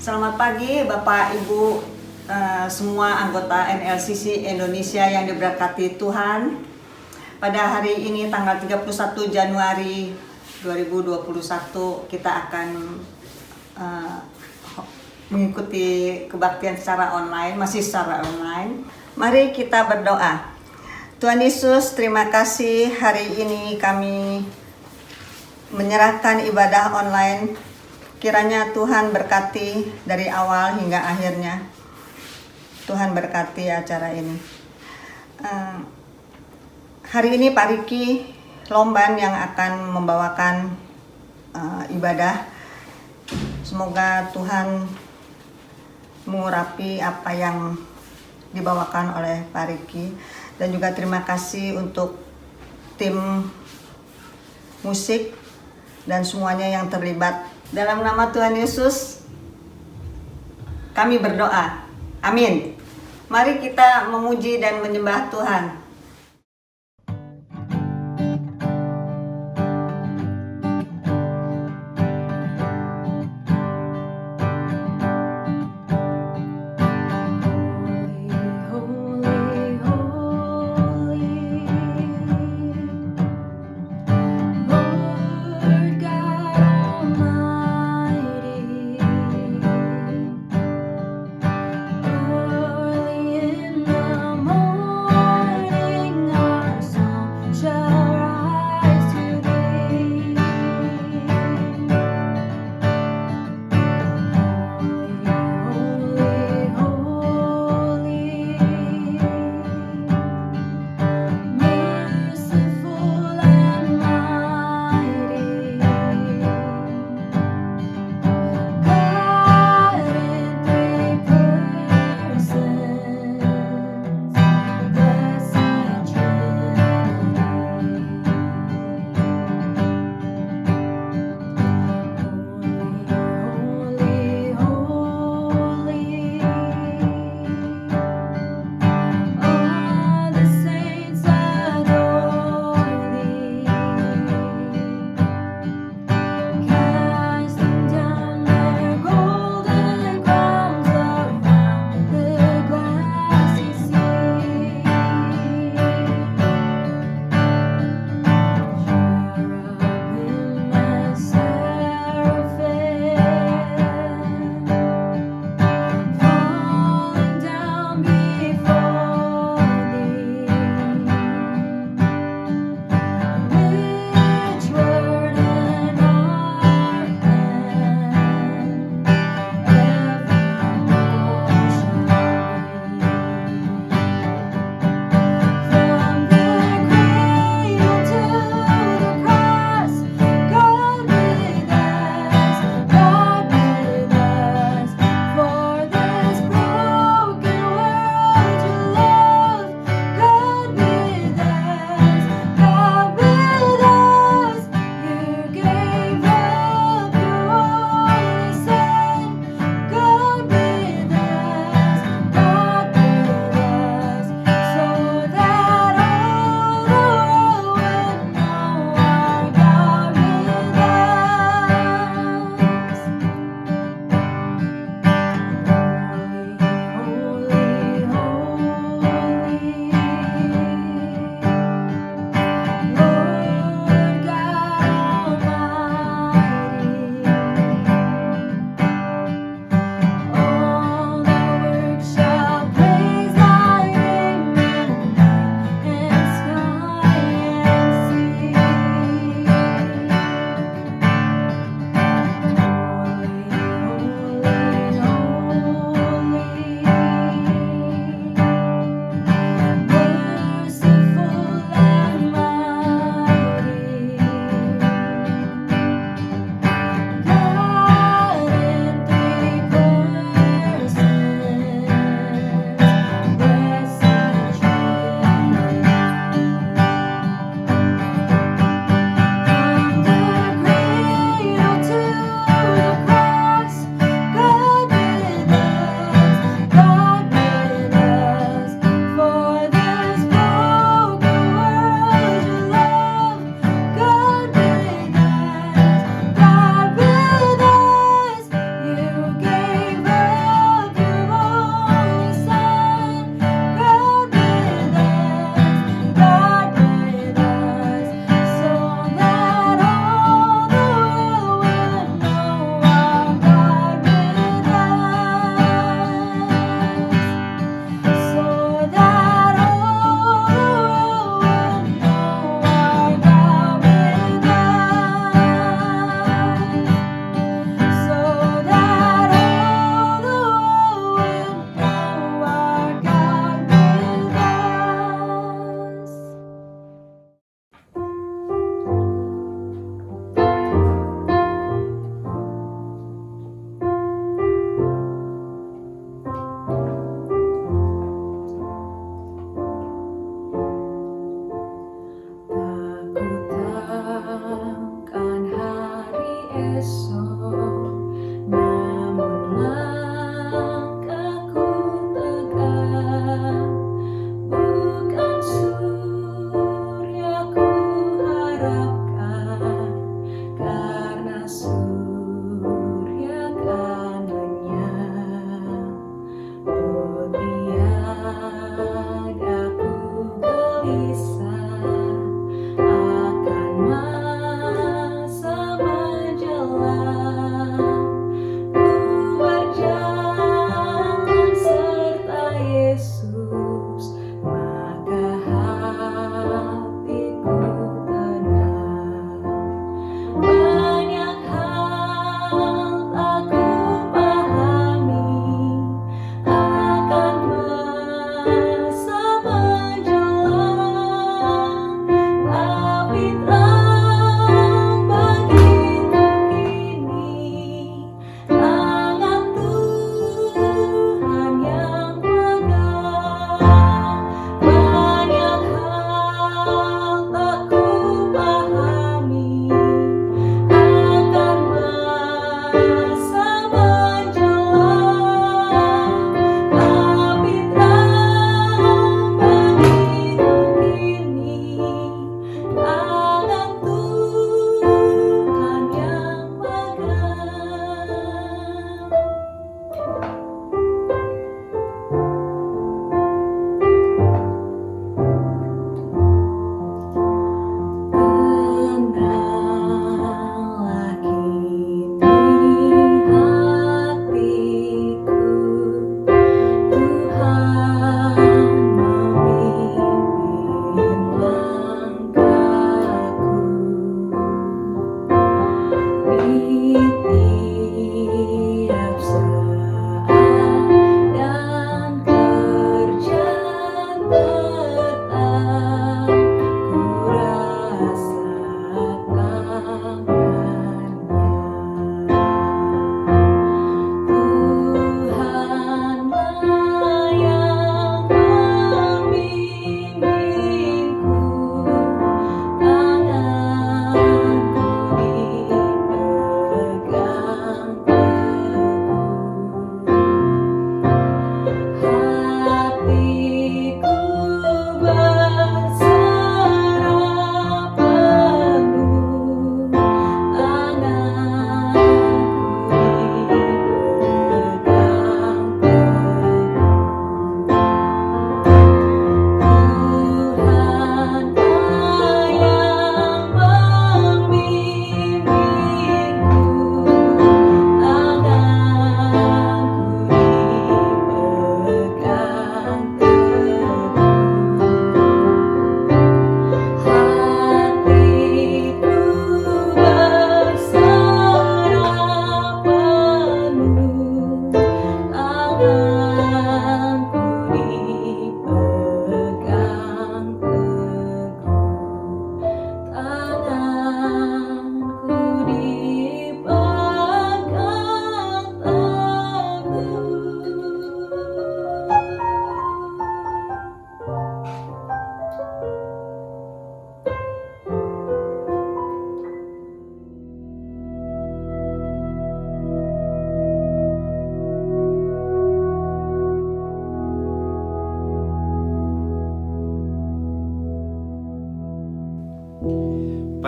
Selamat pagi Bapak Ibu semua anggota NLCC Indonesia yang diberkati Tuhan. Pada hari ini tanggal 31 Januari 2021 kita akan mengikuti kebaktian secara online, masih secara online. Mari kita berdoa. Tuhan Yesus, terima kasih hari ini kami menyerahkan ibadah online. Kiranya Tuhan berkati dari awal hingga akhirnya. Tuhan berkati acara ini. Hari ini Pak Riki Lomban yang akan membawakan ibadah. Semoga Tuhan mengurapi apa yang dibawakan oleh Pak Riki. Dan juga terima kasih untuk tim musik dan semuanya yang terlibat. Dalam nama Tuhan Yesus kami berdoa. Amin. Mari kita memuji dan menyembah Tuhan.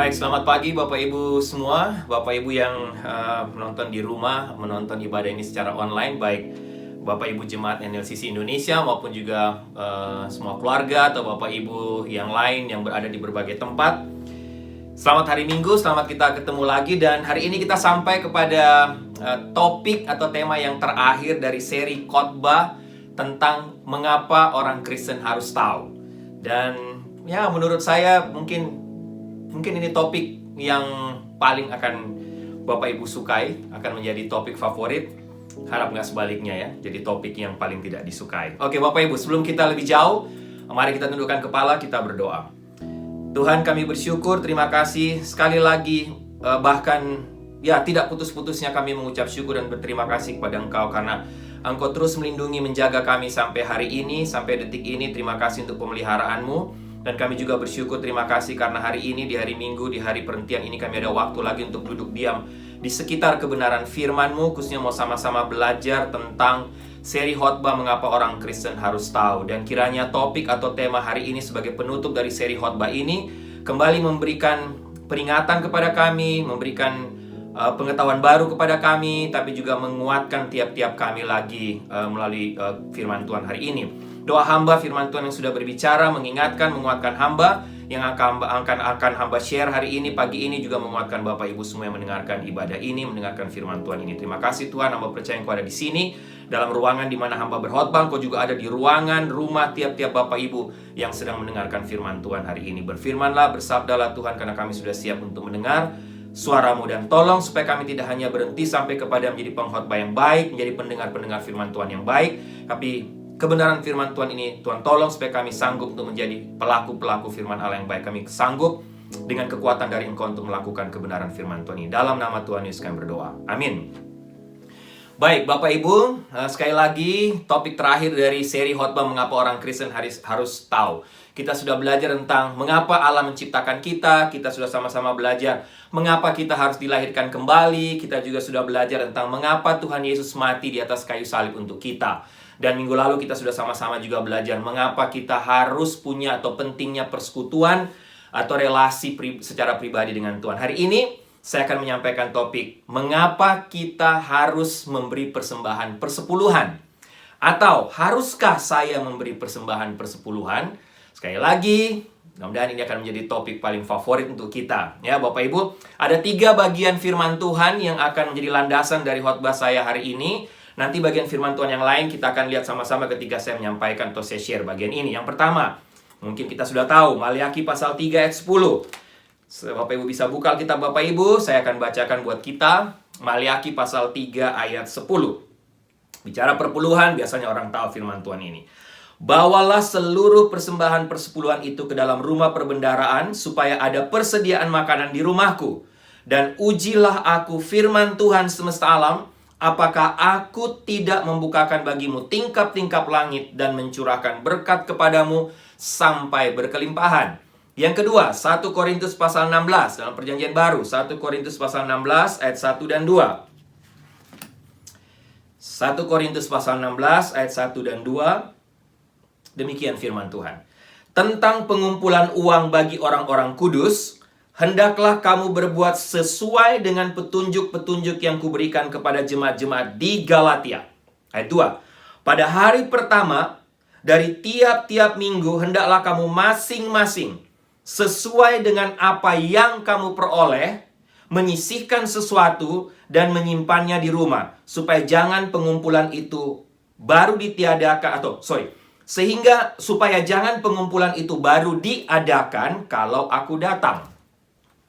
Baik, selamat pagi Bapak Ibu semua. Bapak Ibu yang menonton di rumah, menonton ibadah ini secara online, baik Bapak Ibu Jemaat NLCC Indonesia maupun juga semua keluarga atau Bapak Ibu yang lain yang berada di berbagai tempat. Selamat hari Minggu, selamat kita ketemu lagi. Dan hari ini kita sampai kepada topik atau tema yang terakhir dari seri khotbah tentang mengapa orang Kristen harus tahu. Dan ya menurut saya mungkin ini topik yang paling akan Bapak Ibu sukai, akan menjadi topik favorit. Harap nggak sebaliknya ya, jadi topik yang paling tidak disukai. Oke Bapak Ibu, sebelum kita lebih jauh, mari kita tundukkan kepala, kita berdoa. Tuhan, kami bersyukur, terima kasih sekali lagi, bahkan ya tidak putus-putusnya kami mengucap syukur dan berterima kasih kepada Engkau karena Engkau terus melindungi, menjaga kami sampai hari ini, sampai detik ini. Terima kasih untuk pemeliharaan-Mu. Dan kami juga bersyukur, terima kasih karena hari ini, di hari Minggu, di hari perhentian ini kami ada waktu lagi untuk duduk diam di sekitar kebenaran firman-Mu, khususnya mau sama-sama belajar tentang seri khotbah mengapa orang Kristen harus tahu. Dan kiranya topik atau tema hari ini sebagai penutup dari seri khotbah ini kembali memberikan peringatan kepada kami, memberikan pengetahuan baru kepada kami, tapi juga menguatkan tiap-tiap kami lagi melalui firman Tuhan hari ini. Doa hamba firman Tuhan yang sudah berbicara, mengingatkan, menguatkan hamba yang akan hamba share hari ini, pagi ini, juga menguatkan Bapak Ibu semua yang mendengarkan ibadah ini, mendengarkan firman Tuhan ini. Terima kasih Tuhan, hamba percaya Engkau ada di sini, dalam ruangan di mana hamba berkhotbah. Engkau juga ada di ruangan rumah tiap-tiap Bapak Ibu yang sedang mendengarkan firman Tuhan hari ini. Berfirmanlah, bersabdalah Tuhan, karena kami sudah siap untuk mendengar suara-Mu, dan tolong supaya kami tidak hanya berhenti sampai kepada menjadi pengkhotbah yang baik, menjadi pendengar-pendengar firman Tuhan yang baik, tapi kebenaran firman Tuhan ini, Tuhan tolong supaya kami sanggup untuk menjadi pelaku-pelaku firman Allah yang baik. Kami sanggup dengan kekuatan dari Engkau untuk melakukan kebenaran firman Tuhan ini. Dalam nama Tuhan Yesus kami berdoa. Amin. Baik, Bapak Ibu, sekali lagi topik terakhir dari seri khotbah mengapa orang Kristen harus tahu. Kita sudah belajar tentang mengapa Allah menciptakan kita. Kita sudah sama-sama belajar mengapa kita harus dilahirkan kembali. Kita juga sudah belajar tentang mengapa Tuhan Yesus mati di atas kayu salib untuk kita. Dan minggu lalu kita sudah sama-sama juga belajar mengapa kita harus punya atau pentingnya persekutuan atau relasi secara pribadi dengan Tuhan. Hari ini saya akan menyampaikan topik mengapa kita harus memberi persembahan persepuluhan. Atau haruskah saya memberi persembahan persepuluhan? Sekali lagi, mudah-mudahan ini akan menjadi topik paling favorit untuk kita. Ya Bapak Ibu, ada 3 bagian firman Tuhan yang akan menjadi landasan dari khotbah saya hari ini. Nanti bagian firman Tuhan yang lain kita akan lihat sama-sama ketika saya menyampaikan atau saya share bagian ini. Yang pertama, mungkin kita sudah tahu, Maliaki pasal 3 ayat 10. Bapak Ibu bisa buka Alkitab Bapak Ibu, saya akan bacakan buat kita. Maliaki pasal 3 ayat 10. Bicara perpuluhan, biasanya orang tahu firman Tuhan ini. Bawalah seluruh persembahan persepuluhan itu ke dalam rumah perbendaharaan, supaya ada persediaan makanan di rumahku. Dan ujilah aku firman Tuhan semesta alam, apakah aku tidak membukakan bagimu tingkap-tingkap langit dan mencurahkan berkat kepadamu sampai berkelimpahan. Yang kedua, 1 Korintus pasal 16 dalam perjanjian baru. 1 Korintus pasal 16 ayat 1 dan 2. 1 Korintus pasal 16 ayat 1 dan 2. Demikian firman Tuhan. Tentang pengumpulan uang bagi orang-orang kudus, hendaklah kamu berbuat sesuai dengan petunjuk-petunjuk yang kuberikan kepada jemaat-jemaat di Galatia. Ayat 2. Pada hari pertama, dari tiap-tiap minggu, hendaklah kamu masing-masing, sesuai dengan apa yang kamu peroleh, menyisihkan sesuatu dan menyimpannya di rumah, supaya jangan pengumpulan itu baru ditiadakan, supaya jangan pengumpulan itu baru diadakan kalau aku datang.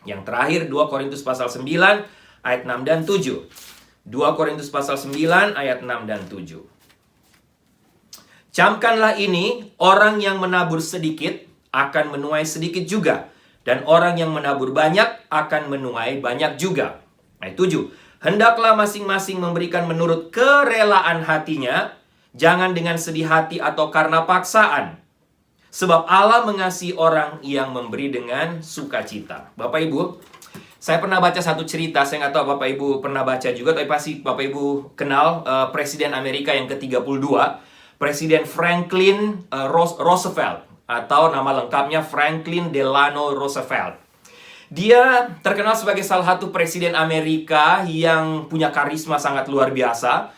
Yang terakhir 2 Korintus pasal 9 ayat 6 dan 7. 2 Korintus pasal 9 ayat 6 dan 7. Camkanlah ini, orang yang menabur sedikit akan menuai sedikit juga, dan orang yang menabur banyak akan menuai banyak juga. Ayat 7. Hendaklah masing-masing memberikan menurut kerelaan hatinya, jangan dengan sedih hati atau karena paksaan. Sebab Allah mengasihi orang yang memberi dengan sukacita. Bapak Ibu, saya pernah baca satu cerita, saya nggak tahu Bapak Ibu pernah baca juga, tapi pasti Bapak Ibu kenal Presiden Amerika yang ke-32, Presiden Franklin Roosevelt, atau nama lengkapnya Franklin Delano Roosevelt. Dia terkenal sebagai salah satu presiden Amerika yang punya karisma sangat luar biasa.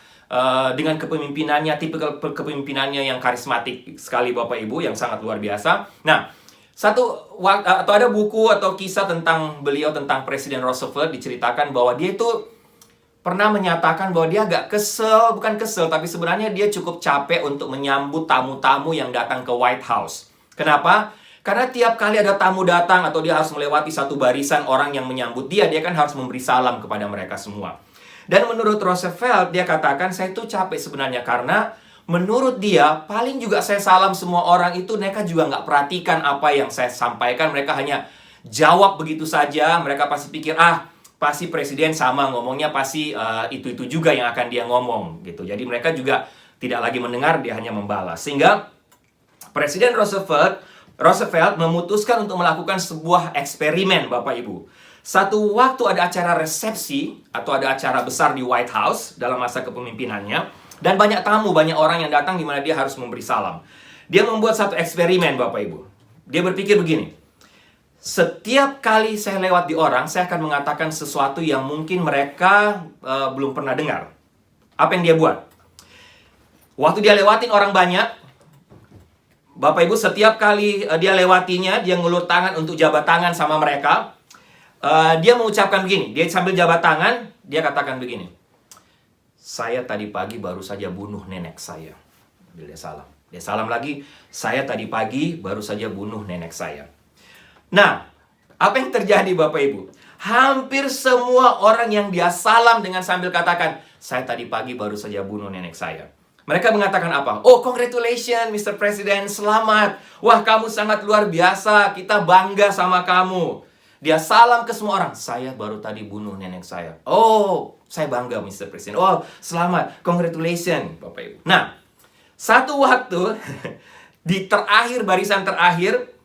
Dengan kepemimpinannya, tipikal kepemimpinannya yang karismatik sekali Bapak Ibu, yang sangat luar biasa. Nah, atau ada buku atau kisah tentang beliau, tentang Presiden Roosevelt, diceritakan bahwa dia itu pernah menyatakan bahwa dia agak kesel, bukan kesel, tapi sebenarnya dia cukup capek untuk menyambut tamu-tamu yang datang ke White House. Kenapa? Karena tiap kali ada tamu datang atau dia harus melewati satu barisan orang yang menyambut dia kan harus memberi salam kepada mereka semua. Dan menurut Roosevelt, dia katakan, saya itu capek sebenarnya karena menurut dia, paling juga saya salam semua orang itu, mereka juga nggak perhatikan apa yang saya sampaikan. Mereka hanya jawab begitu saja. Mereka pasti pikir, pasti presiden sama ngomongnya, pasti itu-itu juga yang akan dia ngomong gitu. Jadi mereka juga tidak lagi mendengar, dia hanya membalas. Sehingga Presiden Roosevelt memutuskan untuk melakukan sebuah eksperimen, Bapak Ibu. Satu waktu ada acara resepsi atau ada acara besar di White House dalam masa kepemimpinannya, dan banyak tamu, banyak orang yang datang di mana dia harus memberi salam. Dia membuat satu eksperimen, Bapak Ibu. Dia berpikir begini, setiap kali saya lewat di orang, saya akan mengatakan sesuatu yang mungkin mereka belum pernah dengar. Apa yang dia buat? Waktu dia lewatin orang banyak, Bapak Ibu, setiap kali dia lewatinya, dia ngulur tangan untuk jabat tangan sama mereka. Dia mengucapkan begini, dia sambil jabat tangan, dia katakan begini, saya tadi pagi baru saja bunuh nenek saya. Dia salam lagi, saya tadi pagi baru saja bunuh nenek saya. Nah, apa yang terjadi Bapak Ibu? Hampir semua orang yang dia salam dengan sambil katakan, saya tadi pagi baru saja bunuh nenek saya. Mereka mengatakan apa? Oh, congratulations Mr. President, selamat. Wah, kamu sangat luar biasa, kita bangga sama kamu. Dia salam ke semua orang, saya baru tadi bunuh nenek saya. Oh, saya bangga Mr. President. Oh, selamat, congratulations Bapak Ibu. Nah, satu waktu di barisan terakhir,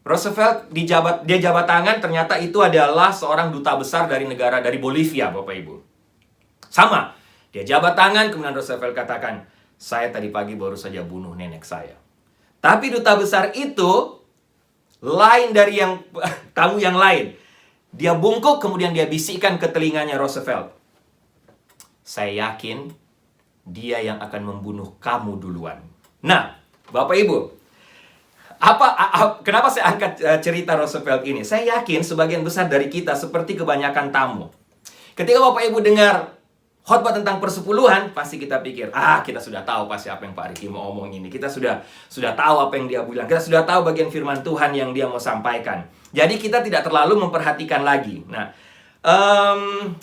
Roosevelt dia jabat tangan, ternyata itu adalah seorang duta besar dari Bolivia, Bapak Ibu. Sama, dia jabat tangan, kemudian Roosevelt katakan, saya tadi pagi baru saja bunuh nenek saya. Tapi duta besar itu lain dari yang tamu yang lain. Dia bungkuk, kemudian dia bisikkan ke telinganya Roosevelt, saya yakin dia yang akan membunuh kamu duluan. Nah, Bapak Ibu, kenapa saya angkat cerita Roosevelt ini? Saya yakin sebagian besar dari kita seperti kebanyakan tamu. Ketika Bapak Ibu dengar khotbah tentang persepuluhan, pasti kita pikir, kita sudah tahu pasti apa yang Pak Riki mau omong ini. Kita sudah tahu apa yang dia bilang. Kita sudah tahu bagian firman Tuhan yang dia mau sampaikan. Jadi kita tidak terlalu memperhatikan lagi. Nah,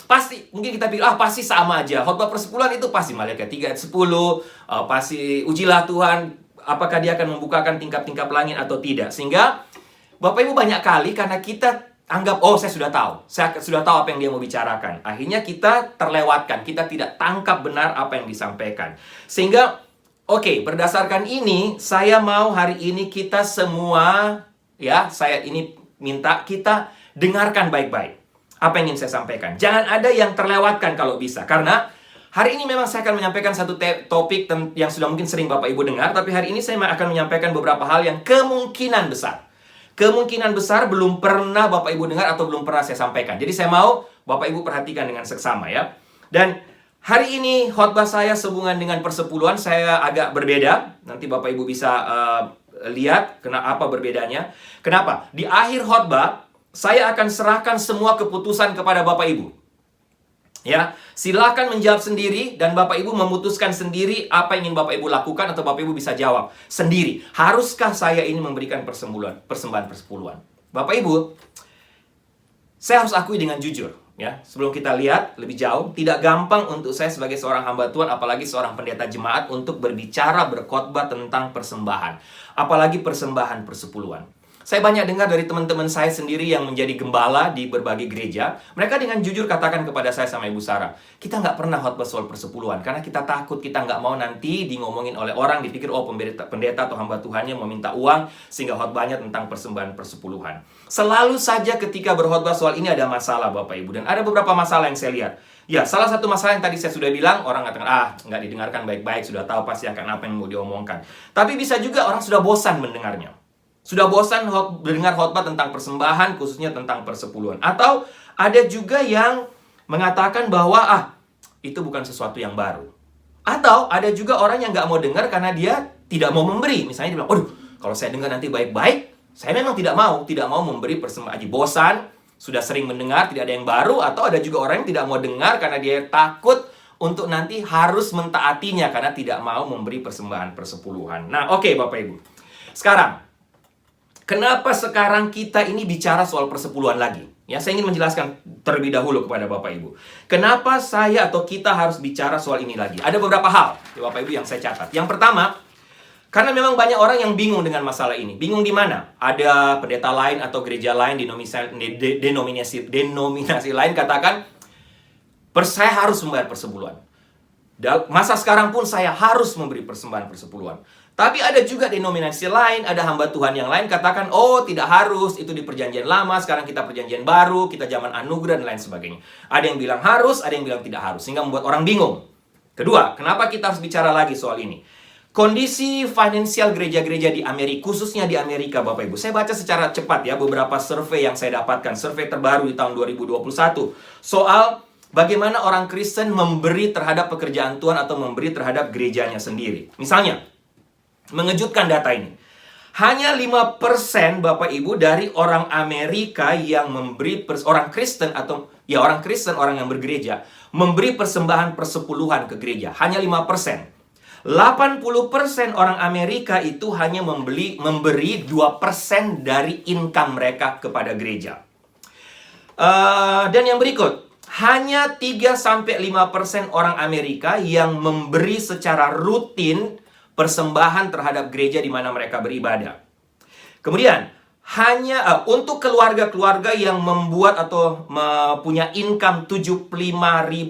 pasti mungkin kita pikir, pasti sama aja. Khotbah persepuluhan itu pasti Maliaki 3 ayat 10, pasti ujilah Tuhan, apakah dia akan membukakan tingkap-tingkap langit atau tidak. Sehingga Bapak Ibu banyak kali karena kita anggap, saya sudah tahu apa yang dia mau bicarakan. Akhirnya kita terlewatkan, kita tidak tangkap benar apa yang disampaikan. Sehingga, berdasarkan ini, saya mau hari ini kita semua, saya ini minta kita dengarkan baik-baik apa yang ingin saya sampaikan. Jangan ada yang terlewatkan kalau bisa. Karena hari ini memang saya akan menyampaikan satu topik yang sudah mungkin sering Bapak Ibu dengar, tapi hari ini saya akan menyampaikan beberapa hal yang kemungkinan besar belum pernah Bapak Ibu dengar atau belum pernah saya sampaikan. Jadi saya mau Bapak Ibu perhatikan dengan seksama ya. Dan hari ini khotbah saya sehubungan dengan persepuluhan saya agak berbeda. Nanti Bapak Ibu bisa lihat kenapa berbedanya. Kenapa? Di akhir khotbah saya akan serahkan semua keputusan kepada Bapak Ibu. Ya, silakan menjawab sendiri dan Bapak Ibu memutuskan sendiri apa yang ingin Bapak Ibu lakukan atau Bapak Ibu bisa jawab sendiri. Haruskah saya ini memberikan persembahan persepuluhan? Bapak Ibu, saya harus akui dengan jujur, ya. Sebelum kita lihat lebih jauh, tidak gampang untuk saya sebagai seorang hamba Tuhan, apalagi seorang pendeta jemaat untuk berkhotbah tentang persembahan, apalagi persembahan persepuluhan. Saya banyak dengar dari teman-teman saya sendiri yang menjadi gembala di berbagai gereja. Mereka dengan jujur katakan kepada saya sama Ibu Sarah, kita nggak pernah khotbah soal persepuluhan. Karena kita takut, kita nggak mau nanti ngomongin oleh orang, dipikir, pendeta atau hamba Tuhannya mau minta uang, sehingga khotbahnya tentang persembahan persepuluhan. Selalu saja ketika berkhotbah soal ini ada masalah Bapak Ibu. Dan ada beberapa masalah yang saya lihat. Ya, salah satu masalah yang tadi saya sudah bilang, orang katakan, nggak didengarkan baik-baik, sudah tahu pasti akan apa yang mau diomongkan. Tapi bisa juga orang sudah bosan mendengarnya. Sudah bosan mendengar khotbah tentang persembahan, khususnya tentang persepuluhan. Atau ada juga yang mengatakan bahwa itu bukan sesuatu yang baru. Atau ada juga orang yang nggak mau dengar karena dia tidak mau memberi. Misalnya dia bilang, waduh, kalau saya dengar nanti baik-baik, saya memang tidak mau memberi persembahan. Bosan, sudah sering mendengar, tidak ada yang baru. Atau ada juga orang yang tidak mau dengar karena dia takut untuk nanti harus mentaatinya karena tidak mau memberi persembahan persepuluhan. Nah, oke, Bapak Ibu. Sekarang, kenapa sekarang kita ini bicara soal persepuluhan lagi? Ya, saya ingin menjelaskan terlebih dahulu kepada Bapak Ibu. Kenapa saya atau kita harus bicara soal ini lagi? Ada beberapa hal, ya Bapak Ibu, yang saya catat. Yang pertama, karena memang banyak orang yang bingung dengan masalah ini. Bingung di mana? Ada pendeta lain atau gereja lain, denominasi lain katakan, saya harus membayar persepuluhan. Masa sekarang pun saya harus memberi persembahan persepuluhan. Tapi ada juga denominasi lain, ada hamba Tuhan yang lain katakan, oh tidak harus, itu di perjanjian lama, sekarang kita perjanjian baru, kita zaman anugerah dan lain sebagainya. Ada yang bilang harus, ada yang bilang tidak harus, sehingga membuat orang bingung. Kedua, kenapa kita harus bicara lagi soal ini? Kondisi finansial gereja-gereja di Amerika, khususnya di Amerika, Bapak Ibu. Saya baca secara cepat ya, beberapa survei yang saya dapatkan, survei terbaru di tahun 2021, soal bagaimana orang Kristen memberi terhadap pekerjaan Tuhan atau memberi terhadap gerejanya sendiri. Misalnya, mengejutkan data ini. Hanya 5% Bapak Ibu dari orang Amerika yang memberi orang Kristen atau ya orang Kristen, orang yang bergereja, memberi persembahan persepuluhan ke gereja. Hanya 5%. 80% orang Amerika itu hanya memberi 2% dari income mereka kepada gereja. Dan yang berikut, hanya 3-5% orang Amerika yang memberi secara rutin persembahan terhadap gereja di mana mereka beribadah. Kemudian, hanya untuk keluarga-keluarga yang membuat atau punya income 75.000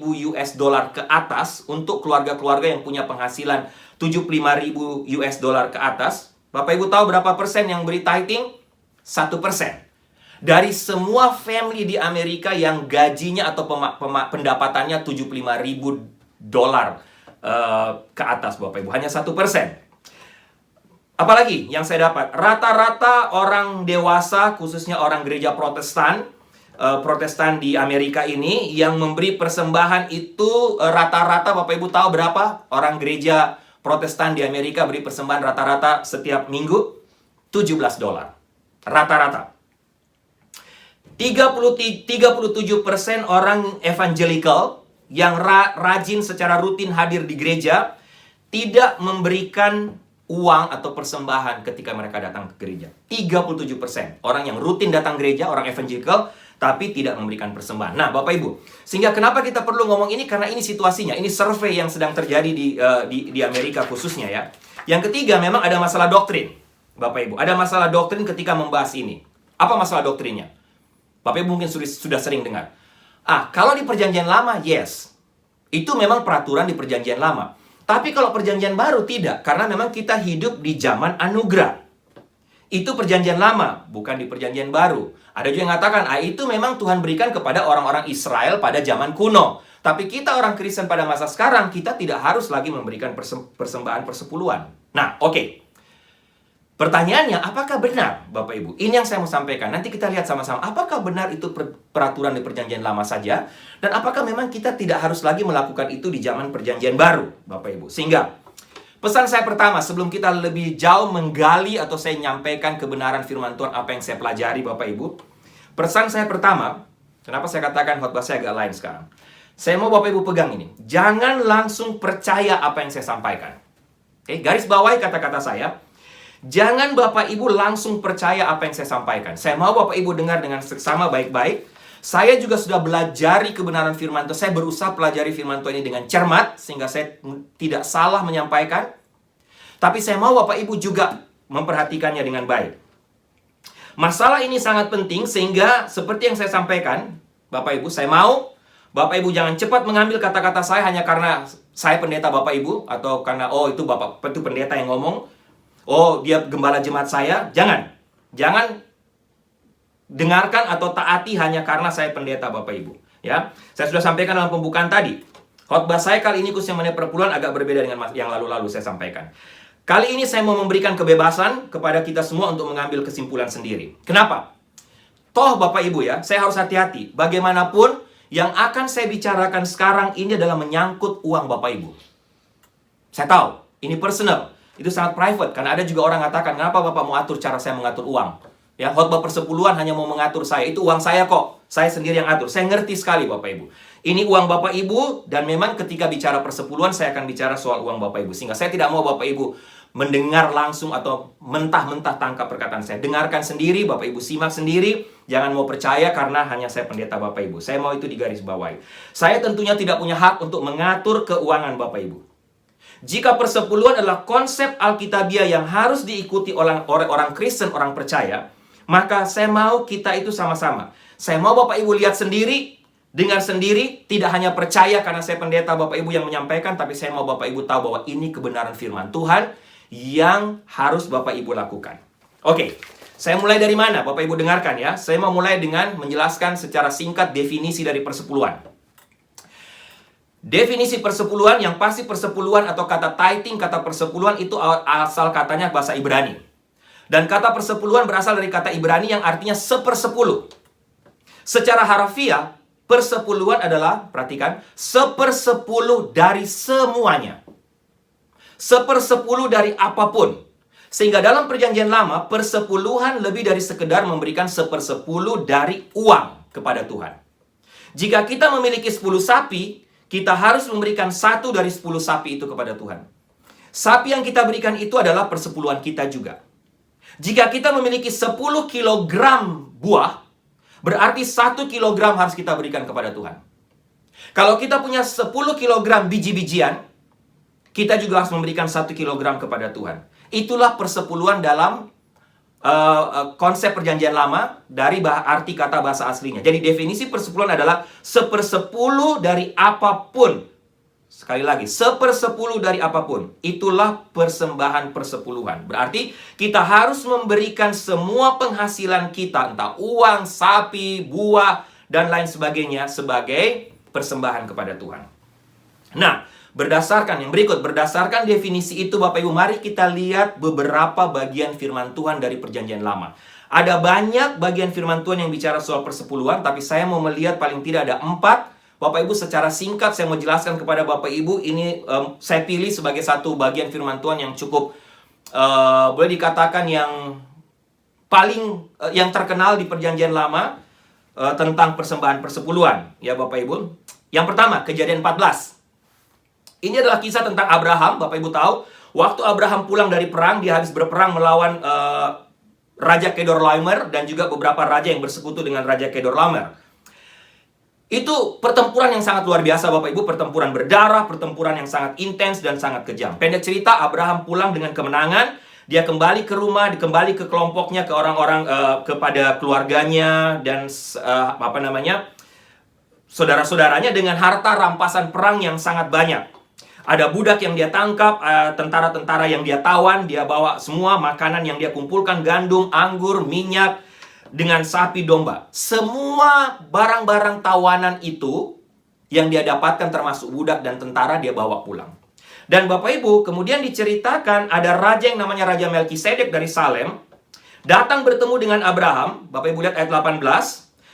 US dollar ke atas, untuk keluarga-keluarga yang punya penghasilan 75.000 US dollar ke atas, Bapak Ibu tahu berapa persen yang beri tithing? 1%. Dari semua family di Amerika yang gajinya atau pendapatannya 75.000 dolar ke atas, Bapak Ibu, hanya 1%. Apalagi yang saya dapat, rata-rata orang dewasa, khususnya orang gereja Protestan di Amerika ini, yang memberi persembahan itu rata-rata, Bapak Ibu tahu berapa? Orang gereja Protestan di Amerika beri persembahan rata-rata setiap minggu? 17 dolar. Rata-rata. 37% orang evangelical yang rajin secara rutin hadir di gereja tidak memberikan uang atau persembahan ketika mereka datang ke gereja. 37% orang yang rutin datang gereja, orang evangelical, tapi tidak memberikan persembahan. Nah, Bapak Ibu, sehingga kenapa kita perlu ngomong ini? Karena ini situasinya, ini survei yang sedang terjadi di Amerika khususnya ya. Yang ketiga, memang ada masalah doktrin, Bapak Ibu. Ada masalah doktrin ketika membahas ini. Apa masalah doktrinnya? Bapak Ibu mungkin sudah sering dengar. Kalau di perjanjian lama, yes. Itu memang peraturan di perjanjian lama. Tapi kalau perjanjian baru, tidak. Karena memang kita hidup di zaman anugerah. Itu perjanjian lama, bukan di perjanjian baru. Ada juga yang mengatakan, itu memang Tuhan berikan kepada orang-orang Israel pada zaman kuno. Tapi kita orang Kristen pada masa sekarang, kita tidak harus lagi memberikan persembahan persepuluhan. Nah, oke. Pertanyaannya, apakah benar, Bapak Ibu? Ini yang saya mau sampaikan. Nanti kita lihat sama-sama. Apakah benar itu peraturan di perjanjian lama saja? Dan apakah memang kita tidak harus lagi melakukan itu di zaman perjanjian baru, Bapak Ibu? Sehingga, pesan saya pertama, sebelum kita lebih jauh menggali atau saya nyampaikan kebenaran firman Tuhan, apa yang saya pelajari, Bapak Ibu. Pesan saya pertama, kenapa saya katakan khotbah saya agak lain sekarang. Saya mau Bapak Ibu pegang ini. Jangan langsung percaya apa yang saya sampaikan. Garis bawahi kata-kata saya. Jangan Bapak Ibu langsung percaya apa yang saya sampaikan. Saya mau Bapak Ibu dengar dengan seksama baik-baik. Saya juga sudah belajari kebenaran firman Tuhan. Saya berusaha pelajari firman Tuhan ini dengan cermat, sehingga saya tidak salah menyampaikan. Tapi saya mau Bapak Ibu juga memperhatikannya dengan baik. Masalah ini sangat penting, sehingga seperti yang saya sampaikan, Bapak Ibu, saya mau Bapak Ibu jangan cepat mengambil kata-kata saya hanya karena saya pendeta Bapak Ibu, atau karena, itu pendeta yang ngomong. Dia gembala jemaat saya. Jangan dengarkan atau taati hanya karena saya pendeta Bapak Ibu. Ya, saya sudah sampaikan dalam pembukaan tadi. Khotbah saya kali ini khususnya mengenai perpuluhan agak berbeda dengan yang lalu-lalu saya sampaikan. Kali ini saya mau memberikan kebebasan kepada kita semua untuk mengambil kesimpulan sendiri. Kenapa? Toh Bapak Ibu ya, saya harus hati-hati. Bagaimanapun, yang akan saya bicarakan sekarang ini adalah menyangkut uang Bapak Ibu. Saya tahu, ini personal. Itu sangat private, karena ada juga orang mengatakan, kenapa Bapak mau atur cara saya mengatur uang? Ya, khotbah persepuluhan hanya mau mengatur saya. Itu uang saya kok. Saya sendiri yang atur. Saya ngerti sekali Bapak Ibu. Ini uang Bapak Ibu, dan memang ketika bicara persepuluhan, saya akan bicara soal uang Bapak Ibu. Sehingga saya tidak mau Bapak Ibu mendengar langsung atau mentah-mentah tangkap perkataan saya. Dengarkan sendiri, Bapak Ibu simak sendiri. Jangan mau percaya karena hanya saya pendeta Bapak Ibu. Saya mau itu digarisbawahi. Saya tentunya tidak punya hak untuk mengatur keuangan Bapak Ibu. Jika persepuluhan adalah konsep Alkitabiah yang harus diikuti oleh orang Kristen, orang percaya, maka saya mau kita itu sama-sama. Saya mau Bapak Ibu lihat sendiri, dengar sendiri, tidak hanya percaya karena saya pendeta Bapak Ibu yang menyampaikan, tapi saya mau Bapak Ibu tahu bahwa ini kebenaran firman Tuhan yang harus Bapak Ibu lakukan. Oke, saya mulai dari mana? Bapak Ibu dengarkan ya. Saya mau mulai dengan menjelaskan secara singkat definisi dari persepuluhan. Definisi persepuluhan, yang pasti persepuluhan atau kata tithing, kata persepuluhan itu asal katanya bahasa Ibrani. Dan kata persepuluhan berasal dari kata Ibrani yang artinya sepersepuluh. Secara harfiah, persepuluhan adalah, perhatikan, sepersepuluh dari semuanya. Sepersepuluh dari apapun. Sehingga dalam perjanjian lama, persepuluhan lebih dari sekedar memberikan sepersepuluh dari uang kepada Tuhan. Jika kita memiliki 10 sapi, kita harus memberikan 1 dari 10 sapi itu kepada Tuhan. Sapi yang kita berikan itu adalah persepuluhan kita juga. Jika kita memiliki 10 kilogram buah, berarti 1 kilogram harus kita berikan kepada Tuhan. Kalau kita punya 10 kilogram biji-bijian, kita juga harus memberikan 1 kilogram kepada Tuhan. Itulah persepuluhan dalam konsep perjanjian lama dari arti kata bahasa aslinya. Jadi definisi persepuluhan adalah sepersepuluh dari apapun. Sekali lagi, sepersepuluh dari apapun. Itulah persembahan persepuluhan. Berarti kita harus memberikan semua penghasilan kita, entah uang, sapi, buah, dan lain sebagainya sebagai persembahan kepada Tuhan. Nah, berdasarkan definisi itu Bapak Ibu, mari kita lihat beberapa bagian firman Tuhan dari perjanjian lama. Ada banyak bagian firman Tuhan yang bicara soal persepuluhan, tapi saya mau melihat paling tidak ada 4. Bapak Ibu secara singkat saya mau jelaskan kepada Bapak Ibu. Ini saya pilih sebagai satu bagian firman Tuhan yang cukup boleh dikatakan yang paling yang terkenal di perjanjian lama tentang persembahan persepuluhan. Ya Bapak Ibu. Yang pertama, Kejadian 14. Ini adalah kisah tentang Abraham. Bapak Ibu tahu, waktu Abraham pulang dari perang, dia habis berperang melawan Raja Kedorlaomer dan juga beberapa raja yang bersekutu dengan Raja Kedorlaomer. Itu pertempuran yang sangat luar biasa Bapak Ibu, pertempuran berdarah, pertempuran yang sangat intens dan sangat kejam. Pendek cerita, Abraham pulang dengan kemenangan, dia kembali ke rumah, kembali ke kelompoknya, ke orang-orang, kepada keluarganya dan saudara-saudaranya dengan harta rampasan perang yang sangat banyak. Ada budak yang dia tangkap, tentara-tentara yang dia tawan, dia bawa semua makanan yang dia kumpulkan, gandum, anggur, minyak, dengan sapi domba. Semua barang-barang tawanan itu yang dia dapatkan termasuk budak dan tentara dia bawa pulang. Dan Bapak Ibu, kemudian diceritakan ada raja yang namanya Raja Melkisedek dari Salem, datang bertemu dengan Abraham. Bapak Ibu lihat ayat 18.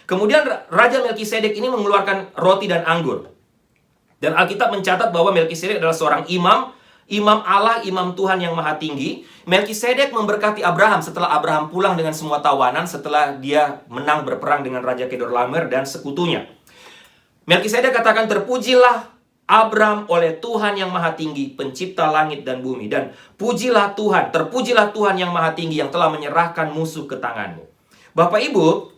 Kemudian Raja Melkisedek ini mengeluarkan roti dan anggur. Dan Alkitab mencatat bahwa Melkisedek adalah seorang imam Allah, imam Tuhan yang maha tinggi. Melkisedek memberkati Abraham setelah Abraham pulang dengan semua tawanan, setelah dia menang berperang dengan Raja Kedorlaomer dan sekutunya. Melkisedek katakan, terpujilah Abraham oleh Tuhan yang maha tinggi, pencipta langit dan bumi. Dan pujilah Tuhan, terpujilah Tuhan yang maha tinggi yang telah menyerahkan musuh ke tanganmu. Bapak Ibu,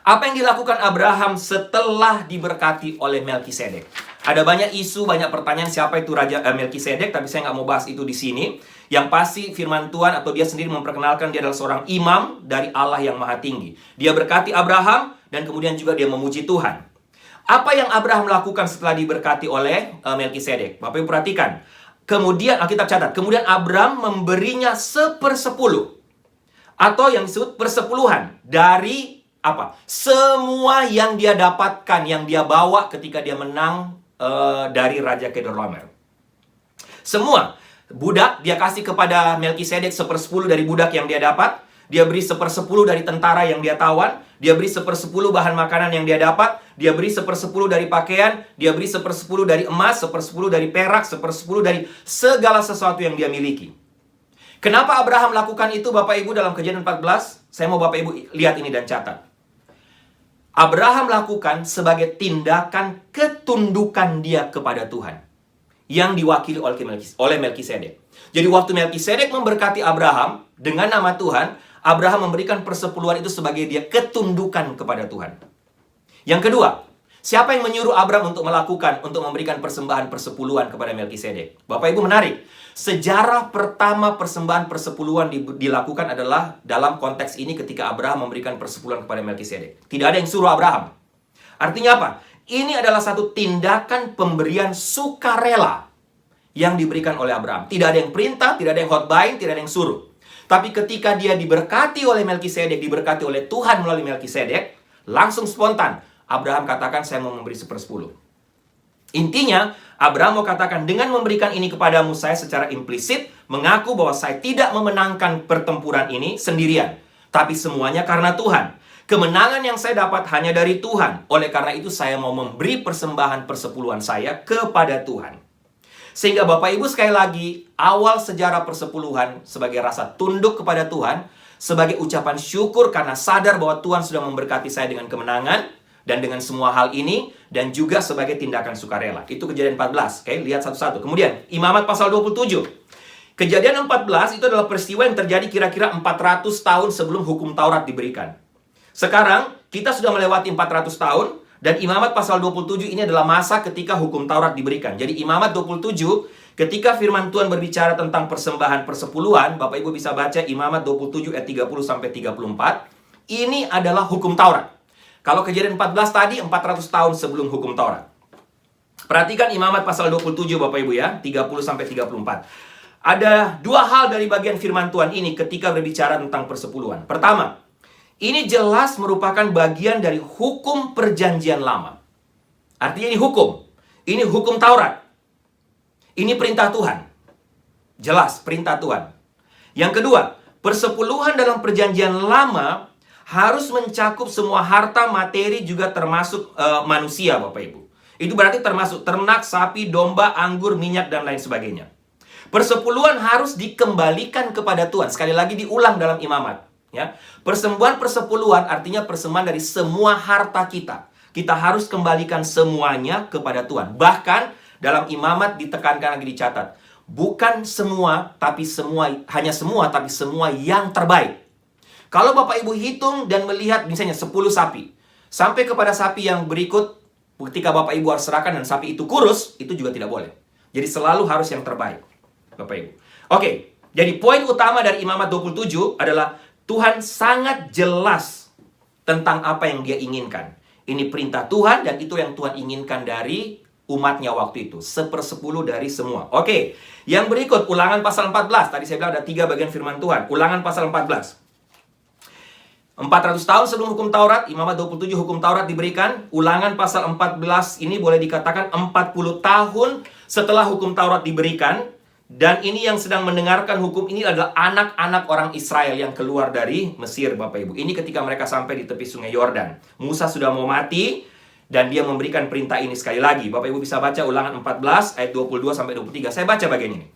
apa yang dilakukan Abraham setelah diberkati oleh Melkisedek? Ada banyak isu, banyak pertanyaan siapa itu Raja Melkisedek, tapi saya nggak mau bahas itu di sini. Yang pasti firman Tuhan atau dia sendiri memperkenalkan dia adalah seorang imam dari Allah yang maha tinggi. Dia berkati Abraham dan kemudian juga dia memuji Tuhan. Apa yang Abraham lakukan setelah diberkati oleh Melkisedek? Bapak Ibu perhatikan. Kemudian Alkitab catat, kemudian Abraham memberinya 1/10 atau yang disebut persepuluhan dari apa? Semua yang dia dapatkan, yang dia bawa ketika dia menang dari Raja Kedorlaomer. Semua. budak, dia kasih kepada Melkisedek 1/10 dari budak yang dia dapat. Dia beri 1/10 dari tentara yang dia tawan. Dia beri 1/10 bahan makanan yang dia dapat. Dia beri 1/10 dari pakaian. Dia beri 1/10 dari emas, 1/10 dari perak, 1/10 dari segala sesuatu yang dia miliki. Kenapa Abraham lakukan itu, Bapak Ibu, dalam Kejadian 14? Saya mau Bapak Ibu lihat ini dan catat. Abraham lakukan sebagai tindakan ketundukan dia kepada Tuhan, yang diwakili oleh Melkisedek. Jadi waktu Melkisedek memberkati Abraham dengan nama Tuhan, Abraham memberikan persepuluhan itu sebagai dia ketundukan kepada Tuhan. Yang kedua, siapa yang menyuruh Abraham untuk memberikan persembahan persepuluhan kepada Melkisedek? Bapak Ibu, menarik. Sejarah pertama persembahan persepuluhan dilakukan adalah dalam konteks ini ketika Abraham memberikan persepuluhan kepada Melkisedek. Tidak ada yang suruh Abraham. Artinya apa? Ini adalah satu tindakan pemberian sukarela yang diberikan oleh Abraham. Tidak ada yang perintah, tidak ada yang hotbuying, tidak ada yang suruh. Tapi ketika dia diberkati oleh Melkisedek, diberkati oleh Tuhan melalui Melkisedek, langsung spontan Abraham katakan, saya mau memberi 1/10. Intinya, Abraham mau katakan, dengan memberikan ini kepadamu, saya secara implisit mengaku bahwa saya tidak memenangkan pertempuran ini sendirian, tapi semuanya karena Tuhan. Kemenangan yang saya dapat hanya dari Tuhan. Oleh karena itu, saya mau memberi persembahan persepuluhan saya kepada Tuhan. Sehingga Bapak Ibu, sekali lagi, awal sejarah persepuluhan sebagai rasa tunduk kepada Tuhan, sebagai ucapan syukur karena sadar bahwa Tuhan sudah memberkati saya dengan kemenangan, dan dengan semua hal ini, dan juga sebagai tindakan sukarela. Itu Kejadian 14. Oke, lihat satu-satu. Kemudian, Imamat pasal 27. Kejadian 14 itu adalah peristiwa yang terjadi kira-kira 400 tahun sebelum hukum Taurat diberikan. Sekarang, kita sudah melewati 400 tahun, dan Imamat pasal 27 ini adalah masa ketika hukum Taurat diberikan. Jadi Imamat 27, ketika firman Tuhan berbicara tentang persembahan persepuluhan, Bapak Ibu bisa baca Imamat 27 ayat 30-34. Ini adalah hukum Taurat. Kalau Kejadian 14 tadi 400 tahun sebelum hukum Taurat. Perhatikan Imamat pasal 27 Bapak Ibu ya, 30-34. Ada dua hal dari bagian firman Tuhan ini ketika berbicara tentang persepuluhan. Pertama, ini jelas merupakan bagian dari hukum perjanjian lama. Artinya ini hukum. Ini hukum Taurat. Ini perintah Tuhan. Jelas, perintah Tuhan. Yang kedua, persepuluhan dalam perjanjian lama harus mencakup semua harta, materi, juga termasuk manusia, Bapak Ibu. Itu berarti termasuk ternak, sapi, domba, anggur, minyak, dan lain sebagainya. Persepuluhan harus dikembalikan kepada Tuhan. Sekali lagi diulang dalam Imamat. Ya. Persembahan persepuluhan artinya persembahan dari semua harta kita. Kita harus kembalikan semuanya kepada Tuhan. Bahkan dalam Imamat ditekankan lagi, dicatat. Bukan semua, tapi semua, hanya semua, tapi semua yang terbaik. Kalau Bapak Ibu hitung dan melihat misalnya 10 sapi, sampai kepada sapi yang berikut, ketika Bapak Ibu harus serahkan dan sapi itu kurus, itu juga tidak boleh. Jadi selalu harus yang terbaik, Bapak Ibu. Oke, jadi poin utama dari Imamat 27 adalah Tuhan sangat jelas tentang apa yang dia inginkan. Ini perintah Tuhan dan itu yang Tuhan inginkan dari umatnya waktu itu. 1/10 dari semua. Oke, yang berikut Ulangan pasal 14. Tadi saya bilang ada 3 bagian firman Tuhan. Ulangan pasal 14. 400 tahun sebelum hukum Taurat, Imamat 27 hukum Taurat diberikan. Ulangan pasal 14 ini boleh dikatakan 40 tahun setelah hukum Taurat diberikan. Dan ini yang sedang mendengarkan hukum ini adalah anak-anak orang Israel yang keluar dari Mesir, Bapak Ibu. Ini ketika mereka sampai di tepi sungai Yordan. Musa sudah mau mati dan dia memberikan perintah ini sekali lagi. Bapak Ibu bisa baca Ulangan 14 ayat 22-23. Saya baca bagian ini.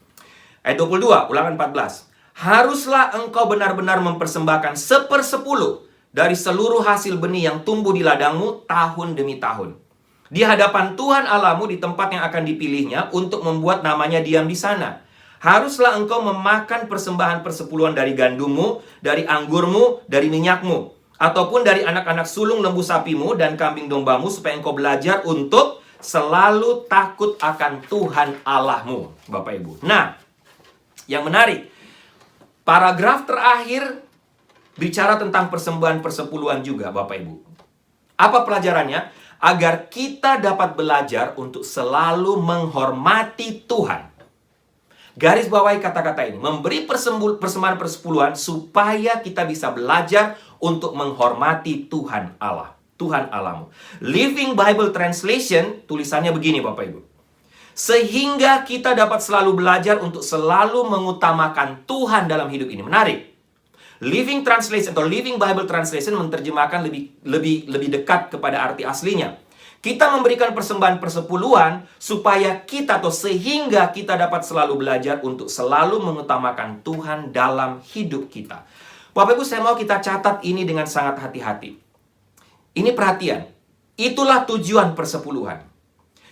Ayat 22, Ulangan 14. Haruslah engkau benar-benar mempersembahkan 1/10 dari seluruh hasil benih yang tumbuh di ladangmu tahun demi tahun. Di hadapan Tuhan Allahmu di tempat yang akan dipilihnya untuk membuat namanya diam di sana. Haruslah engkau memakan persembahan persepuluhan dari gandummu, dari anggurmu, dari minyakmu, ataupun dari anak-anak sulung lembu sapimu dan kambing dombamu, supaya engkau belajar untuk selalu takut akan Tuhan Allahmu, Bapak Ibu. Nah, yang menarik, paragraf terakhir bicara tentang persembahan persepuluhan juga, Bapak Ibu. Apa pelajarannya? Agar kita dapat belajar untuk selalu menghormati Tuhan. Garis bawahi kata-kata ini. Memberi persembahan persepuluhan supaya kita bisa belajar untuk menghormati Tuhan Allah. Tuhan Allahmu. Living Bible Translation, tulisannya begini Bapak Ibu. Sehingga kita dapat selalu belajar untuk selalu mengutamakan Tuhan dalam hidup ini. Menarik. Living Translation atau Living Bible Translation menerjemahkan lebih dekat kepada arti aslinya. Kita memberikan persembahan persepuluhan supaya kita atau sehingga kita dapat selalu belajar untuk selalu mengutamakan Tuhan dalam hidup kita. Bapak Ibu, saya mau kita catat ini dengan sangat hati-hati. Ini perhatian. Itulah tujuan persepuluhan.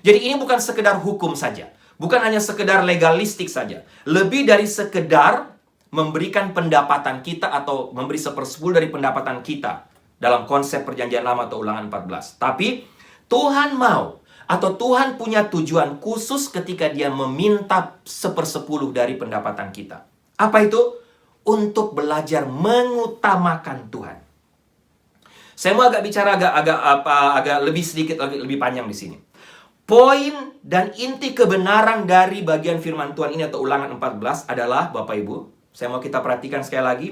Jadi ini bukan sekedar hukum saja. Bukan hanya sekedar legalistik saja. Lebih dari sekedar memberikan pendapatan kita atau memberi 1/10 dari pendapatan kita dalam konsep perjanjian lama atau ulangan 14. Tapi Tuhan mau atau Tuhan punya tujuan khusus ketika dia meminta 1/10 dari pendapatan kita. Apa itu? Untuk belajar mengutamakan Tuhan. Saya mau agak bicara agak lebih sedikit lebih panjang di sini. Poin dan inti kebenaran dari bagian firman Tuhan ini atau ulangan 14 adalah, Bapak Ibu, saya mau kita perhatikan sekali lagi.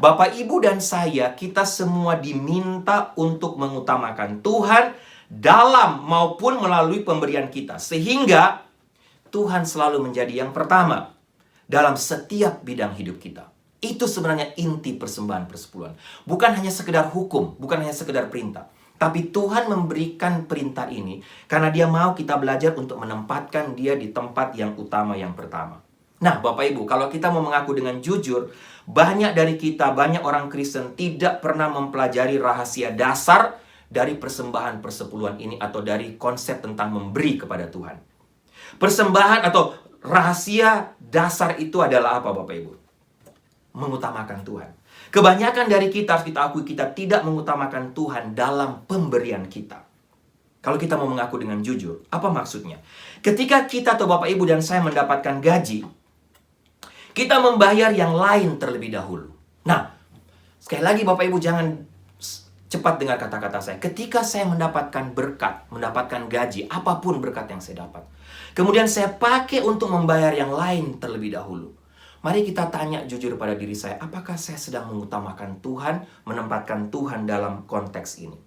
Bapak Ibu dan saya, kita semua diminta untuk mengutamakan Tuhan dalam maupun melalui pemberian kita. Sehingga Tuhan selalu menjadi yang pertama dalam setiap bidang hidup kita. Itu sebenarnya inti persembahan persepuluhan. Bukan hanya sekedar hukum, bukan hanya sekedar perintah. Tapi Tuhan memberikan perintah ini karena dia mau kita belajar untuk menempatkan dia di tempat yang utama yang pertama. Nah, Bapak Ibu, kalau kita mau mengaku dengan jujur, banyak dari kita, banyak orang Kristen tidak pernah mempelajari rahasia dasar dari persembahan persepuluhan ini atau dari konsep tentang memberi kepada Tuhan. Persembahan atau rahasia dasar itu adalah apa, Bapak Ibu? Mengutamakan Tuhan. Kebanyakan dari kita, harus kita akui, kita tidak mengutamakan Tuhan dalam pemberian kita. Kalau kita mau mengaku dengan jujur, apa maksudnya? Ketika kita atau Bapak Ibu dan saya mendapatkan gaji, kita membayar yang lain terlebih dahulu. Nah, sekali lagi Bapak Ibu jangan cepat dengar kata-kata saya. Ketika saya mendapatkan berkat, mendapatkan gaji, apapun berkat yang saya dapat, kemudian saya pakai untuk membayar yang lain terlebih dahulu. Mari kita tanya jujur pada diri saya, apakah saya sedang mengutamakan Tuhan, menempatkan Tuhan dalam konteks ini?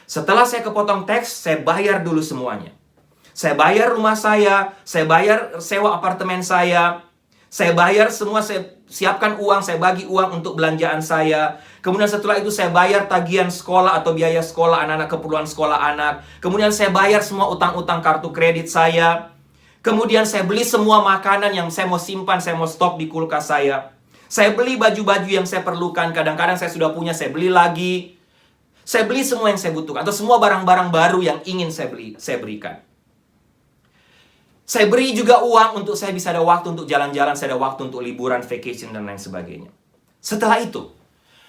Setelah saya kepotong teks, saya bayar dulu semuanya. Saya bayar rumah saya bayar sewa apartemen saya bayar semua, saya siapkan uang, saya bagi uang untuk belanjaan saya. Kemudian setelah itu saya bayar tagihan sekolah atau biaya sekolah anak-anak, keperluan sekolah anak. Kemudian saya bayar semua utang-utang kartu kredit saya. Kemudian saya beli semua makanan yang saya mau simpan, saya mau stok di kulkas saya. Saya beli baju-baju yang saya perlukan. Kadang-kadang saya sudah punya, saya beli lagi. Saya beli semua yang saya butuhkan. Atau semua barang-barang baru yang ingin saya beli, saya berikan. Saya beri juga uang untuk saya bisa ada waktu untuk jalan-jalan, saya ada waktu untuk liburan, vacation, dan lain sebagainya. Setelah itu,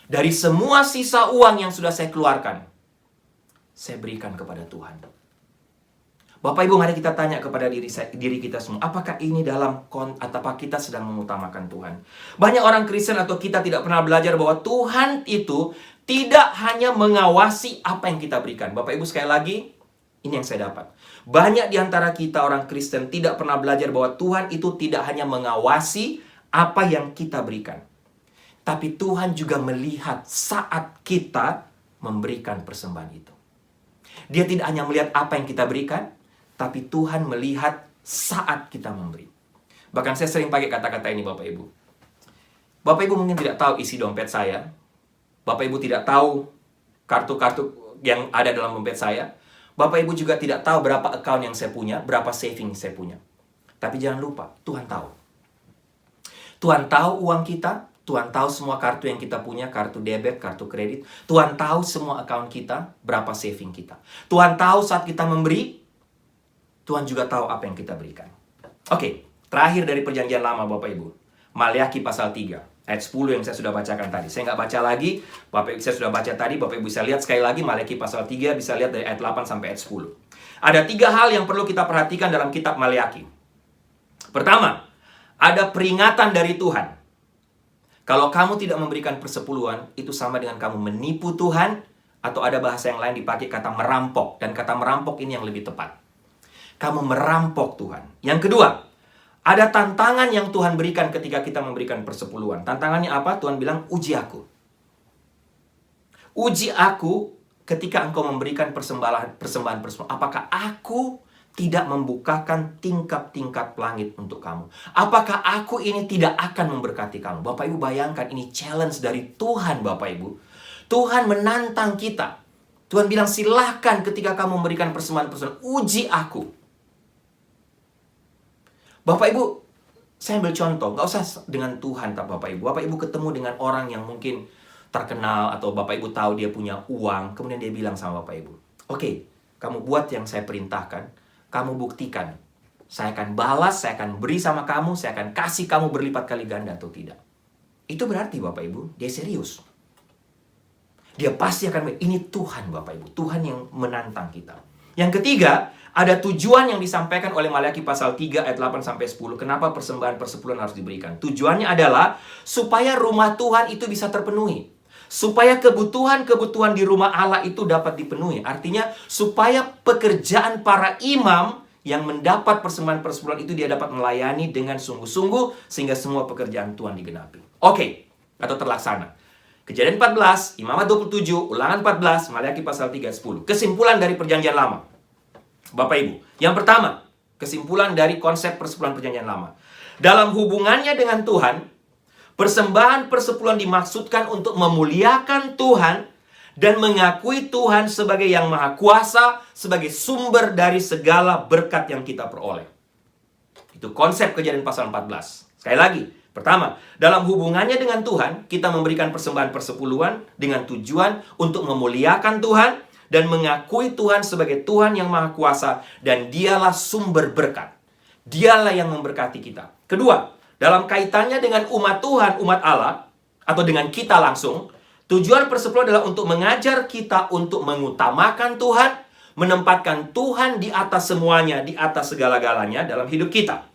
dari semua sisa uang yang sudah saya keluarkan, saya berikan kepada Tuhan. Bapak Ibu, mari kita tanya kepada diri kita semua, apakah ini apakah kita sedang mengutamakan Tuhan? Banyak orang Kristen atau kita tidak pernah belajar bahwa Tuhan itu tidak hanya mengawasi apa yang kita berikan. Bapak Ibu, sekali lagi, ini yang saya dapat. Banyak di antara kita orang Kristen tidak pernah belajar bahwa Tuhan itu tidak hanya mengawasi apa yang kita berikan. Tapi Tuhan juga melihat saat kita memberikan persembahan itu. Dia tidak hanya melihat apa yang kita berikan, tapi Tuhan melihat saat kita memberi. Bahkan saya sering pakai kata-kata ini, Bapak Ibu. Bapak Ibu mungkin tidak tahu isi dompet saya. Bapak Ibu tidak tahu kartu-kartu yang ada dalam dompet saya. Bapak Ibu juga tidak tahu berapa account yang saya punya, berapa saving saya punya. Tapi jangan lupa, Tuhan tahu. Tuhan tahu uang kita, Tuhan tahu semua kartu yang kita punya, kartu debit, kartu kredit. Tuhan tahu semua account kita, berapa saving kita. Tuhan tahu saat kita memberi, Tuhan juga tahu apa yang kita berikan. Oke, terakhir dari perjanjian lama Bapak Ibu. Maleakhi pasal 3, ayat 10 yang saya sudah bacakan tadi. Saya nggak baca lagi, Bapak Ibu saya sudah baca tadi, Bapak Ibu bisa lihat sekali lagi Maleakhi pasal 3, bisa lihat dari ayat 8 sampai ayat 10. Ada 3 hal yang perlu kita perhatikan dalam kitab Maleakhi. Pertama, ada peringatan dari Tuhan. Kalau kamu tidak memberikan persepuluhan, itu sama dengan kamu menipu Tuhan, atau ada bahasa yang lain dipakai kata merampok. Dan kata merampok ini yang lebih tepat. Kamu merampok Tuhan. Yang kedua, ada tantangan yang Tuhan berikan ketika kita memberikan persepuluhan. Tantangannya apa? Tuhan bilang, uji aku. Uji aku ketika engkau memberikan persembahan. Apakah aku tidak membukakan tingkap-tingkap langit untuk kamu? Apakah aku ini tidak akan memberkati kamu? Bapak Ibu bayangkan, ini challenge dari Tuhan Bapak Ibu. Tuhan menantang kita. Tuhan bilang, silahkan ketika kamu memberikan persembahan-persembahan, uji aku. Bapak Ibu, saya ambil contoh, nggak usah dengan Tuhan, tak Bapak Ibu. Bapak Ibu ketemu dengan orang yang mungkin terkenal, atau Bapak Ibu tahu dia punya uang, kemudian dia bilang sama Bapak Ibu, oke, kamu buat yang saya perintahkan, kamu buktikan. Saya akan balas, saya akan beri sama kamu, saya akan kasih kamu berlipat kali ganda atau tidak. Itu berarti Bapak Ibu, dia serius. Dia pasti akan, ini Tuhan Bapak Ibu, Tuhan yang menantang kita. Yang ketiga, ada tujuan yang disampaikan oleh Maliaki pasal 3 ayat 8-10. Kenapa persembahan persepuluhan harus diberikan? Tujuannya adalah supaya rumah Tuhan itu bisa terpenuhi. Supaya kebutuhan-kebutuhan di rumah Allah itu dapat dipenuhi. Artinya, supaya pekerjaan para imam yang mendapat persembahan persepuluhan itu dia dapat melayani dengan sungguh-sungguh sehingga semua pekerjaan Tuhan digenapi. Oke, atau terlaksana. Kejadian 14, Imamat 27, Ulangan 14, Maliaki pasal 3 ayat 10. Kesimpulan dari perjanjian lama. Bapak Ibu, yang pertama, kesimpulan dari konsep persepuluhan perjanjian lama. Dalam hubungannya dengan Tuhan, persembahan persepuluhan dimaksudkan untuk memuliakan Tuhan dan mengakui Tuhan sebagai yang maha kuasa, sebagai sumber dari segala berkat yang kita peroleh. Itu konsep Kejadian pasal 14. Sekali lagi, pertama, dalam hubungannya dengan Tuhan, kita memberikan persembahan persepuluhan dengan tujuan untuk memuliakan Tuhan dan mengakui Tuhan sebagai Tuhan yang maha kuasa, dan dialah sumber berkat. Dialah yang memberkati kita. Kedua, dalam kaitannya dengan umat Tuhan, umat Allah, atau dengan kita langsung, tujuan persepuluhan adalah untuk mengajar kita untuk mengutamakan Tuhan, menempatkan Tuhan di atas semuanya, di atas segala-galanya dalam hidup kita.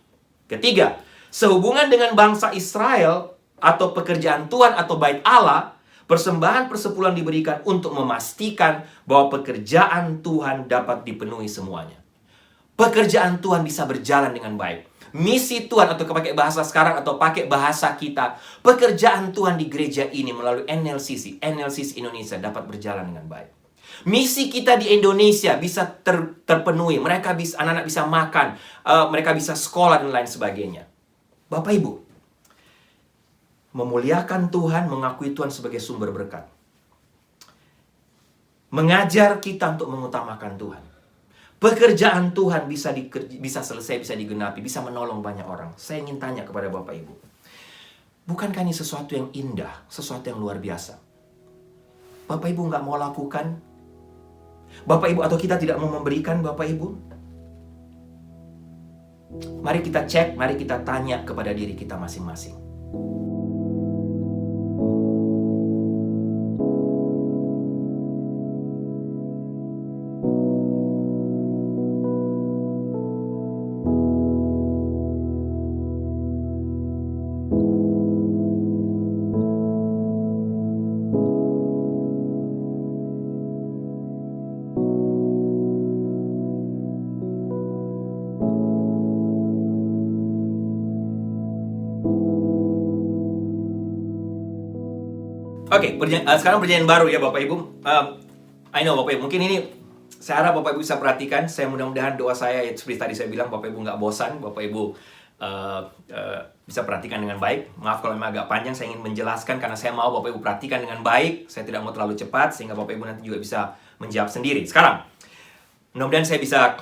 Ketiga, sehubungan dengan bangsa Israel, atau pekerjaan Tuhan, atau bait Allah, persembahan persepuluhan diberikan untuk memastikan bahwa pekerjaan Tuhan dapat dipenuhi semuanya. Pekerjaan Tuhan bisa berjalan dengan baik. Misi Tuhan, atau pakai bahasa sekarang atau pakai bahasa kita, pekerjaan Tuhan di gereja ini melalui NLCC Indonesia dapat berjalan dengan baik. Misi kita di Indonesia bisa terpenuhi. Mereka bisa, anak-anak bisa makan, mereka bisa sekolah dan lain sebagainya. Bapak Ibu, memuliakan Tuhan, mengakui Tuhan sebagai sumber berkat, mengajar kita untuk mengutamakan Tuhan. Pekerjaan Tuhan bisa selesai, bisa digenapi, bisa menolong banyak orang. Saya ingin tanya kepada Bapak Ibu, bukankah ini sesuatu yang indah, sesuatu yang luar biasa? Bapak Ibu nggak mau lakukan? Bapak Ibu atau kita tidak mau memberikan Bapak Ibu? Mari kita cek, mari kita tanya kepada diri kita masing-masing. Oke, sekarang perjanjian baru ya Bapak Ibu. I know Bapak Ibu, mungkin ini saya harap Bapak Ibu bisa perhatikan. Saya mudah-mudahan doa saya, seperti tadi saya bilang, Bapak Ibu nggak bosan, Bapak Ibu bisa perhatikan dengan baik. Maaf kalau memang agak panjang, saya ingin menjelaskan karena saya mau Bapak Ibu perhatikan dengan baik. Saya tidak mau terlalu cepat sehingga Bapak Ibu nanti juga bisa menjawab sendiri. Sekarang, mudah-mudahan saya bisa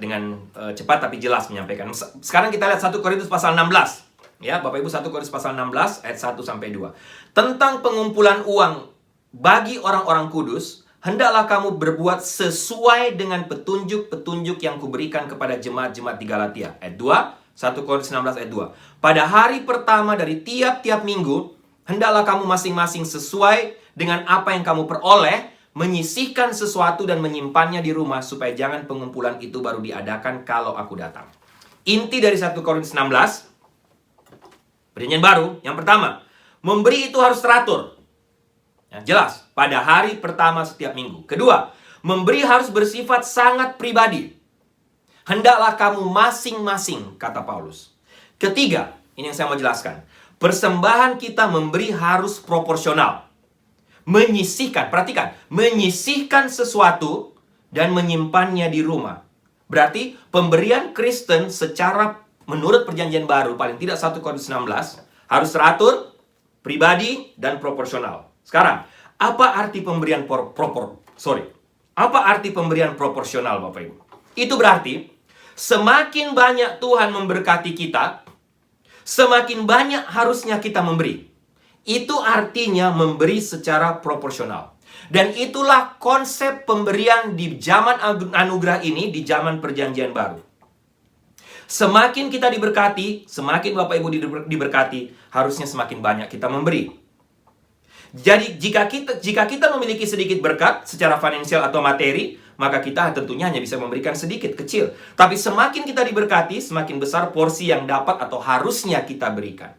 dengan cepat tapi jelas menyampaikan. Sekarang kita lihat 1 Korintus pasal 16. Ya, Bapak Ibu, 1 Korintus pasal 16 ayat 1-2. Tentang pengumpulan uang bagi orang-orang kudus, hendaklah kamu berbuat sesuai dengan petunjuk-petunjuk yang kuberikan kepada jemaat-jemaat di Galatia. Ayat 2, 1 Korintus 16 ayat 2. Pada hari pertama dari tiap-tiap minggu, hendaklah kamu masing-masing sesuai dengan apa yang kamu peroleh, menyisihkan sesuatu dan menyimpannya di rumah, supaya jangan pengumpulan itu baru diadakan kalau aku datang. Inti dari 1 Korintus 16, perjanjian baru, yang pertama, memberi itu harus teratur. Ya, jelas, pada hari pertama setiap minggu. Kedua, memberi harus bersifat sangat pribadi. Hendaklah kamu masing-masing, kata Paulus. Ketiga, ini yang saya mau jelaskan. Persembahan kita memberi harus proporsional. Menyisihkan, perhatikan, menyisihkan sesuatu dan menyimpannya di rumah. Berarti pemberian Kristen secara menurut perjanjian baru, paling tidak 1 Korintus 16, harus teratur, pribadi, dan proporsional. Sekarang, apa arti pemberian apa arti pemberian proporsional, Bapak Ibu? Itu berarti, semakin banyak Tuhan memberkati kita, semakin banyak harusnya kita memberi. Itu artinya memberi secara proporsional. Dan itulah konsep pemberian di zaman anugerah ini, di zaman perjanjian baru. Semakin kita diberkati, semakin Bapak Ibu diberkati, harusnya semakin banyak kita memberi. Jadi jika kita memiliki sedikit berkat secara finansial atau materi, maka kita tentunya hanya bisa memberikan sedikit, kecil. Tapi semakin kita diberkati, semakin besar porsi yang dapat atau harusnya kita berikan.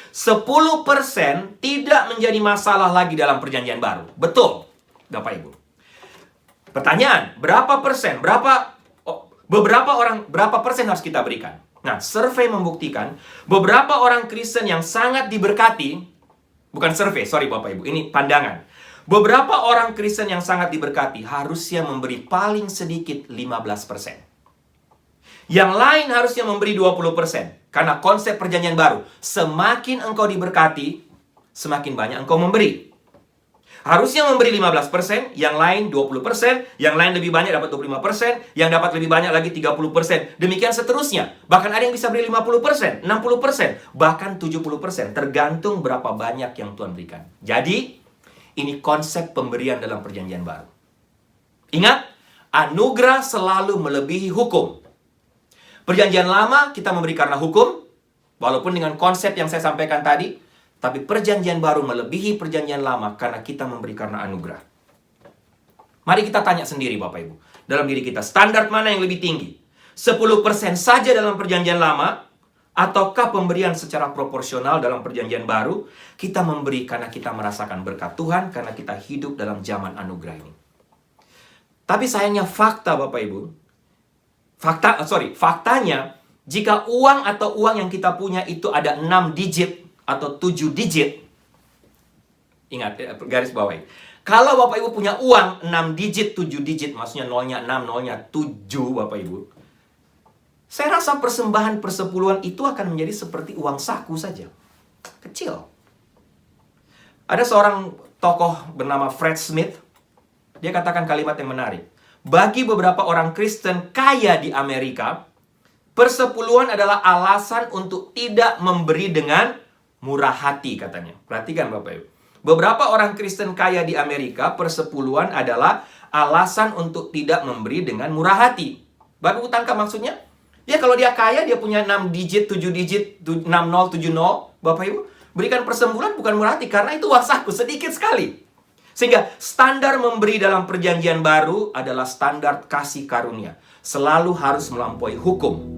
10% tidak menjadi masalah lagi dalam perjanjian baru. Betul, Bapak Ibu. Pertanyaan, berapa persen harus kita berikan? Nah, survei membuktikan beberapa orang Kristen yang sangat diberkati, bukan survei, sorry Bapak Ibu, ini pandangan. Beberapa orang Kristen yang sangat diberkati harusnya memberi paling sedikit 15%. Yang lain harusnya memberi 20%. Karena konsep perjanjian baru, semakin engkau diberkati, semakin banyak engkau memberi. Harusnya memberi 15%, yang lain 20%, yang lain lebih banyak dapat 25%, yang dapat lebih banyak lagi 30%. Demikian seterusnya. Bahkan ada yang bisa beri 50%, 60%, bahkan 70%. Tergantung berapa banyak yang Tuhan berikan. Jadi, ini konsep pemberian dalam perjanjian baru. Ingat, anugerah selalu melebihi hukum. Perjanjian lama kita memberi karena hukum, walaupun dengan konsep yang saya sampaikan tadi, tapi perjanjian baru melebihi perjanjian lama karena kita memberi karena anugerah. Mari kita tanya sendiri Bapak Ibu, dalam diri kita, standar mana yang lebih tinggi? 10% saja dalam perjanjian lama, ataukah pemberian secara proporsional dalam perjanjian baru? Kita memberi karena kita merasakan berkat Tuhan, karena kita hidup dalam zaman anugerah ini. Tapi sayangnya fakta Bapak Ibu, faktanya, jika uang atau uang yang kita punya itu ada 6 digit atau 7 digit, ingat, garis bawahi. Kalau Bapak Ibu punya uang 6 digit, 7 digit, maksudnya nolnya 6, nolnya 7, Bapak Ibu, saya rasa persembahan persepuluhan itu akan menjadi seperti uang saku saja. Kecil. Ada seorang tokoh bernama Fred Smith, dia katakan kalimat yang menarik. Bagi beberapa orang Kristen kaya di Amerika, persepuluhan adalah alasan untuk tidak memberi dengan murah hati, katanya. Perhatikan Bapak Ibu. Beberapa orang Kristen kaya di Amerika, persepuluhan adalah alasan untuk tidak memberi dengan murah hati. Bapak Ibu tangkap maksudnya? Ya kalau dia kaya, dia punya 6 digit, 7 digit, 60, 70, Bapak Ibu, berikan persepuluhan bukan murah hati, karena itu uang saku, sedikit sekali. Sehingga standar memberi dalam perjanjian baru adalah standar kasih karunia. Selalu harus melampaui hukum.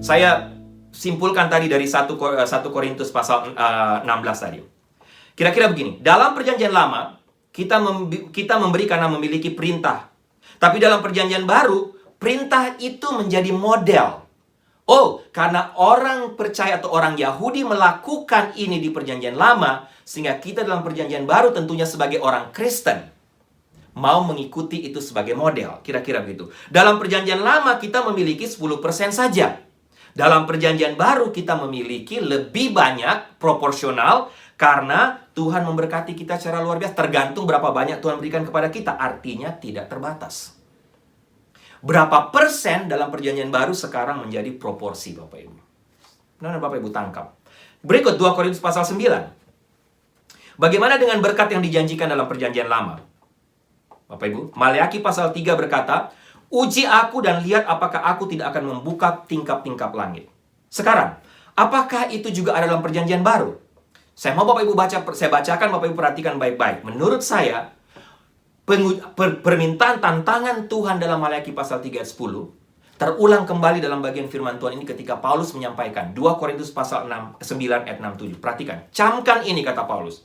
Saya simpulkan tadi dari 1 Korintus pasal 16 tadi. Kira-kira begini, dalam perjanjian lama, kita memberi karena memiliki perintah. Tapi dalam perjanjian baru, perintah itu menjadi model. Oh, karena orang percaya atau orang Yahudi melakukan ini di perjanjian lama, sehingga kita dalam perjanjian baru tentunya sebagai orang Kristen mau mengikuti itu sebagai model. Kira-kira begitu. Dalam perjanjian lama kita memiliki 10% saja. Dalam perjanjian baru kita memiliki lebih banyak proporsional karena Tuhan memberkati kita secara luar biasa. Tergantung berapa banyak Tuhan berikan kepada kita. Artinya tidak terbatas. Berapa persen dalam perjanjian baru sekarang menjadi proporsi Bapak Ibu. Nah, Bapak Ibu tangkap. Berikut 2 Korintus pasal 9. Bagaimana dengan berkat yang dijanjikan dalam perjanjian lama? Bapak Ibu, Maleakhi pasal 3 berkata, uji aku dan lihat apakah aku tidak akan membuka tingkap-tingkap langit. Sekarang, apakah itu juga ada dalam perjanjian baru? Saya mau Bapak Ibu saya bacakan, Bapak Ibu perhatikan baik-baik. Menurut saya, permintaan tantangan Tuhan dalam Maleakhi pasal 3 ayat 10 terulang kembali dalam bagian firman Tuhan ini ketika Paulus menyampaikan 2 Korintus pasal 9 ayat 6-7. Perhatikan, camkan ini kata Paulus.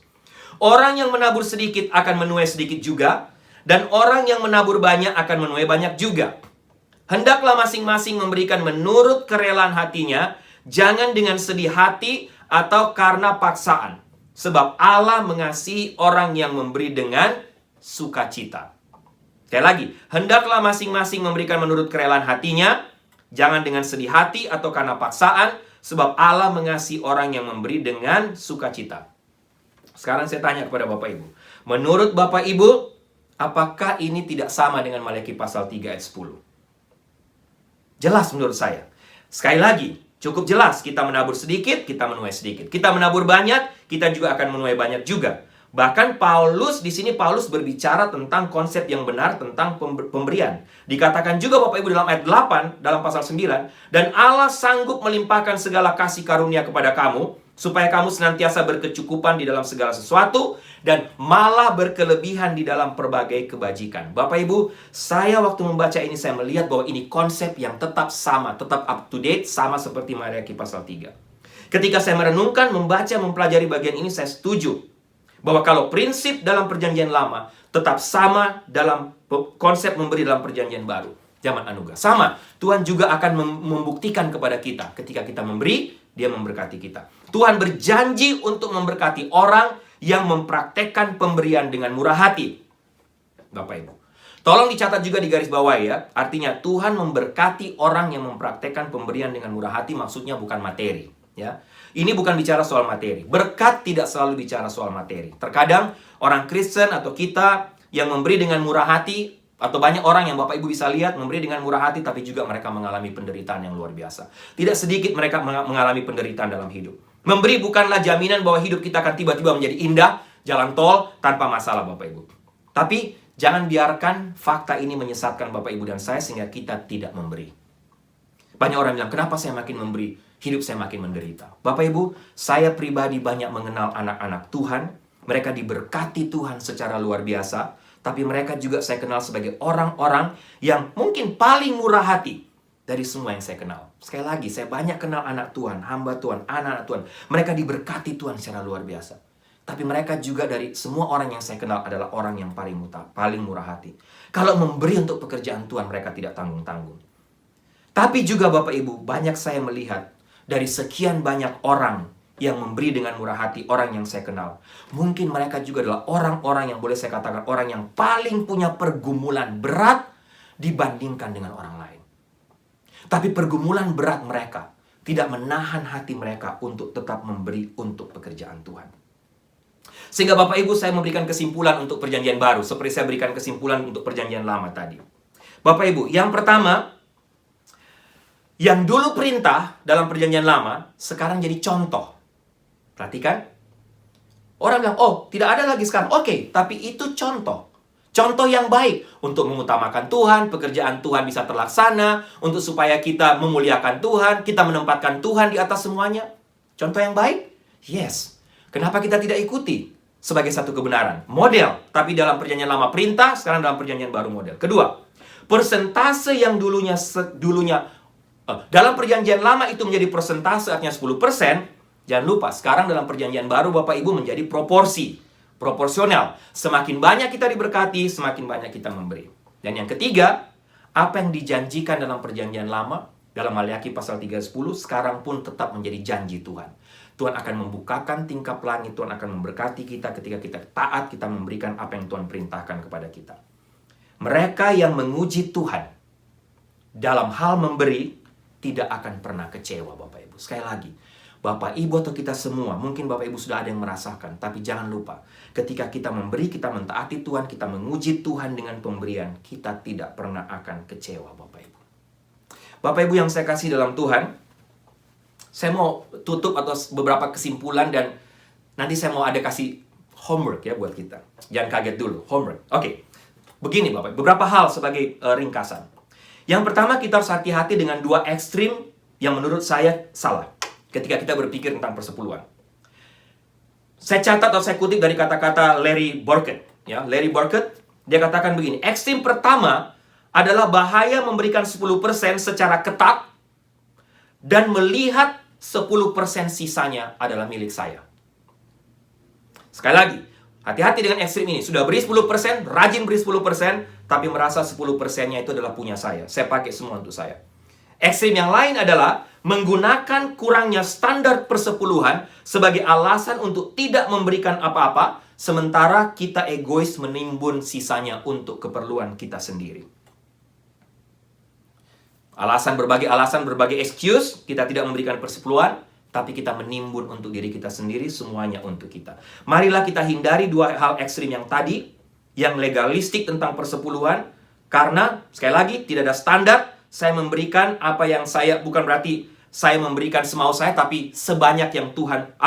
Orang yang menabur sedikit akan menuai sedikit juga, dan orang yang menabur banyak akan menuai banyak juga. Hendaklah masing-masing memberikan menurut kerelaan hatinya, jangan dengan sedih hati atau karena paksaan. Sebab Allah mengasihi orang yang memberi dengan sukacita. Sekali lagi, hendaklah masing-masing memberikan menurut kerelaan hatinya, jangan dengan sedih hati atau karena paksaan, sebab Allah mengasihi orang yang memberi dengan sukacita. Sekarang saya tanya kepada Bapak Ibu. Menurut Bapak Ibu, apakah ini tidak sama dengan Maleakhi pasal 3 ayat 10? Jelas menurut saya. Sekali lagi, cukup jelas. Kita menabur sedikit, kita menuai sedikit. Kita menabur banyak, kita juga akan menuai banyak juga. Bahkan di sini Paulus berbicara tentang konsep yang benar tentang pemberian. Dikatakan juga Bapak Ibu dalam ayat 8, dalam pasal 9, dan Allah sanggup melimpahkan segala kasih karunia kepada kamu, supaya kamu senantiasa berkecukupan di dalam segala sesuatu, dan malah berkelebihan di dalam berbagai kebajikan. Bapak Ibu, saya waktu membaca ini, saya melihat bahwa ini konsep yang tetap sama, tetap up to date, sama seperti Maleakhi pasal 3. Ketika saya merenungkan, membaca, mempelajari bagian ini, saya setuju bahwa kalau prinsip dalam perjanjian lama tetap sama dalam konsep memberi dalam perjanjian baru, zaman anugerah. Sama, Tuhan juga akan membuktikan kepada kita. Ketika kita memberi, Dia memberkati kita. Tuhan berjanji untuk memberkati orang yang mempraktekkan pemberian dengan murah hati. Bapak Ibu, tolong dicatat juga di garis bawah ya. Artinya Tuhan memberkati orang yang mempraktekkan pemberian dengan murah hati, maksudnya bukan materi, ya. Ini bukan bicara soal materi. Berkat tidak selalu bicara soal materi. Terkadang orang Kristen atau kita yang memberi dengan murah hati, atau banyak orang yang Bapak Ibu bisa lihat memberi dengan murah hati, tapi juga mereka mengalami penderitaan yang luar biasa. Tidak sedikit mereka mengalami penderitaan dalam hidup. Memberi bukanlah jaminan bahwa hidup kita akan tiba-tiba menjadi indah, jalan tol, tanpa masalah Bapak Ibu. Tapi jangan biarkan fakta ini menyesatkan Bapak Ibu dan saya sehingga kita tidak memberi. Banyak orang bilang, kenapa saya makin memberi, hidup saya makin menderita. Bapak Ibu, saya pribadi banyak mengenal anak-anak Tuhan. Mereka diberkati Tuhan secara luar biasa. Tapi mereka juga saya kenal sebagai orang-orang yang mungkin paling murah hati dari semua yang saya kenal. Sekali lagi, saya banyak kenal anak Tuhan, hamba Tuhan, anak-anak Tuhan. Mereka diberkati Tuhan secara luar biasa. Tapi mereka juga dari semua orang yang saya kenal adalah orang yang paling murah hati. Kalau memberi untuk pekerjaan Tuhan, mereka tidak tanggung-tanggung. Tapi juga Bapak Ibu, banyak saya melihat dari sekian banyak orang yang memberi dengan murah hati, orang yang saya kenal. Mungkin mereka juga adalah orang-orang yang boleh saya katakan orang yang paling punya pergumulan berat dibandingkan dengan orang lain. Tapi pergumulan berat mereka tidak menahan hati mereka untuk tetap memberi untuk pekerjaan Tuhan. Sehingga Bapak Ibu, saya memberikan kesimpulan untuk perjanjian baru, seperti saya berikan kesimpulan untuk perjanjian lama tadi. Bapak Ibu, yang pertama, yang dulu perintah dalam perjanjian lama, sekarang jadi contoh. Perhatikan. Orang bilang, oh tidak ada lagi sekarang. Oke, tapi itu contoh. Contoh yang baik untuk mengutamakan Tuhan, pekerjaan Tuhan bisa terlaksana, untuk supaya kita memuliakan Tuhan, kita menempatkan Tuhan di atas semuanya. Contoh yang baik? Yes. Kenapa kita tidak ikuti sebagai satu kebenaran? Model, tapi dalam perjanjian lama perintah, sekarang dalam perjanjian baru model. Kedua, persentase yang dulunya dalam perjanjian lama itu menjadi persentase, artinya 10%. Jangan lupa, sekarang dalam perjanjian baru Bapak Ibu menjadi proporsional. Semakin banyak kita diberkati, semakin banyak kita memberi. Dan yang ketiga, apa yang dijanjikan dalam perjanjian lama Dalam Maleakhi pasal 3:10, sekarang pun tetap menjadi janji Tuhan. Tuhan akan membukakan tingkap langit, Tuhan akan memberkati kita ketika kita taat, kita memberikan apa yang Tuhan perintahkan kepada kita. Mereka yang menguji Tuhan dalam hal memberi, tidak akan pernah kecewa, Bapak Ibu. Sekali lagi, Bapak Ibu atau kita semua, mungkin Bapak Ibu sudah ada yang merasakan, tapi jangan lupa, ketika kita memberi, kita mentaati Tuhan, kita menguji Tuhan dengan pemberian, kita tidak pernah akan kecewa, Bapak Ibu. Bapak Ibu yang saya kasih dalam Tuhan, saya mau tutup atau beberapa kesimpulan dan nanti saya mau ada kasih homework ya buat kita. Jangan kaget dulu, homework. Oke, begini Bapak, beberapa hal sebagai ringkasan. Yang pertama, kita harus hati-hati dengan dua ekstrim yang menurut saya salah ketika kita berpikir tentang persepuluhan. Saya catat atau saya kutip dari kata-kata Larry Burkett. Ya, Larry Burkett, dia katakan begini, ekstrim pertama adalah bahaya memberikan 10% secara ketat dan melihat 10% sisanya adalah milik saya. Sekali lagi, hati-hati dengan ekstrim ini. Sudah beri 10%, rajin beri 10%, tapi merasa 10%-nya itu adalah punya saya. Saya pakai semua untuk saya. Ekstrim yang lain adalah menggunakan kurangnya standar persepuluhan sebagai alasan untuk tidak memberikan apa-apa, sementara kita egois menimbun sisanya untuk keperluan kita sendiri. Berbagai excuse, kita tidak memberikan persepuluhan, tapi kita menimbun untuk diri kita sendiri, semuanya untuk kita. Marilah kita hindari dua hal ekstrim yang tadi, yang legalistik tentang persepuluhan, karena, sekali lagi, tidak ada standar. Saya memberikan apa yang saya, bukan berarti saya memberikan semau saya, tapi sebanyak yang Tuhan,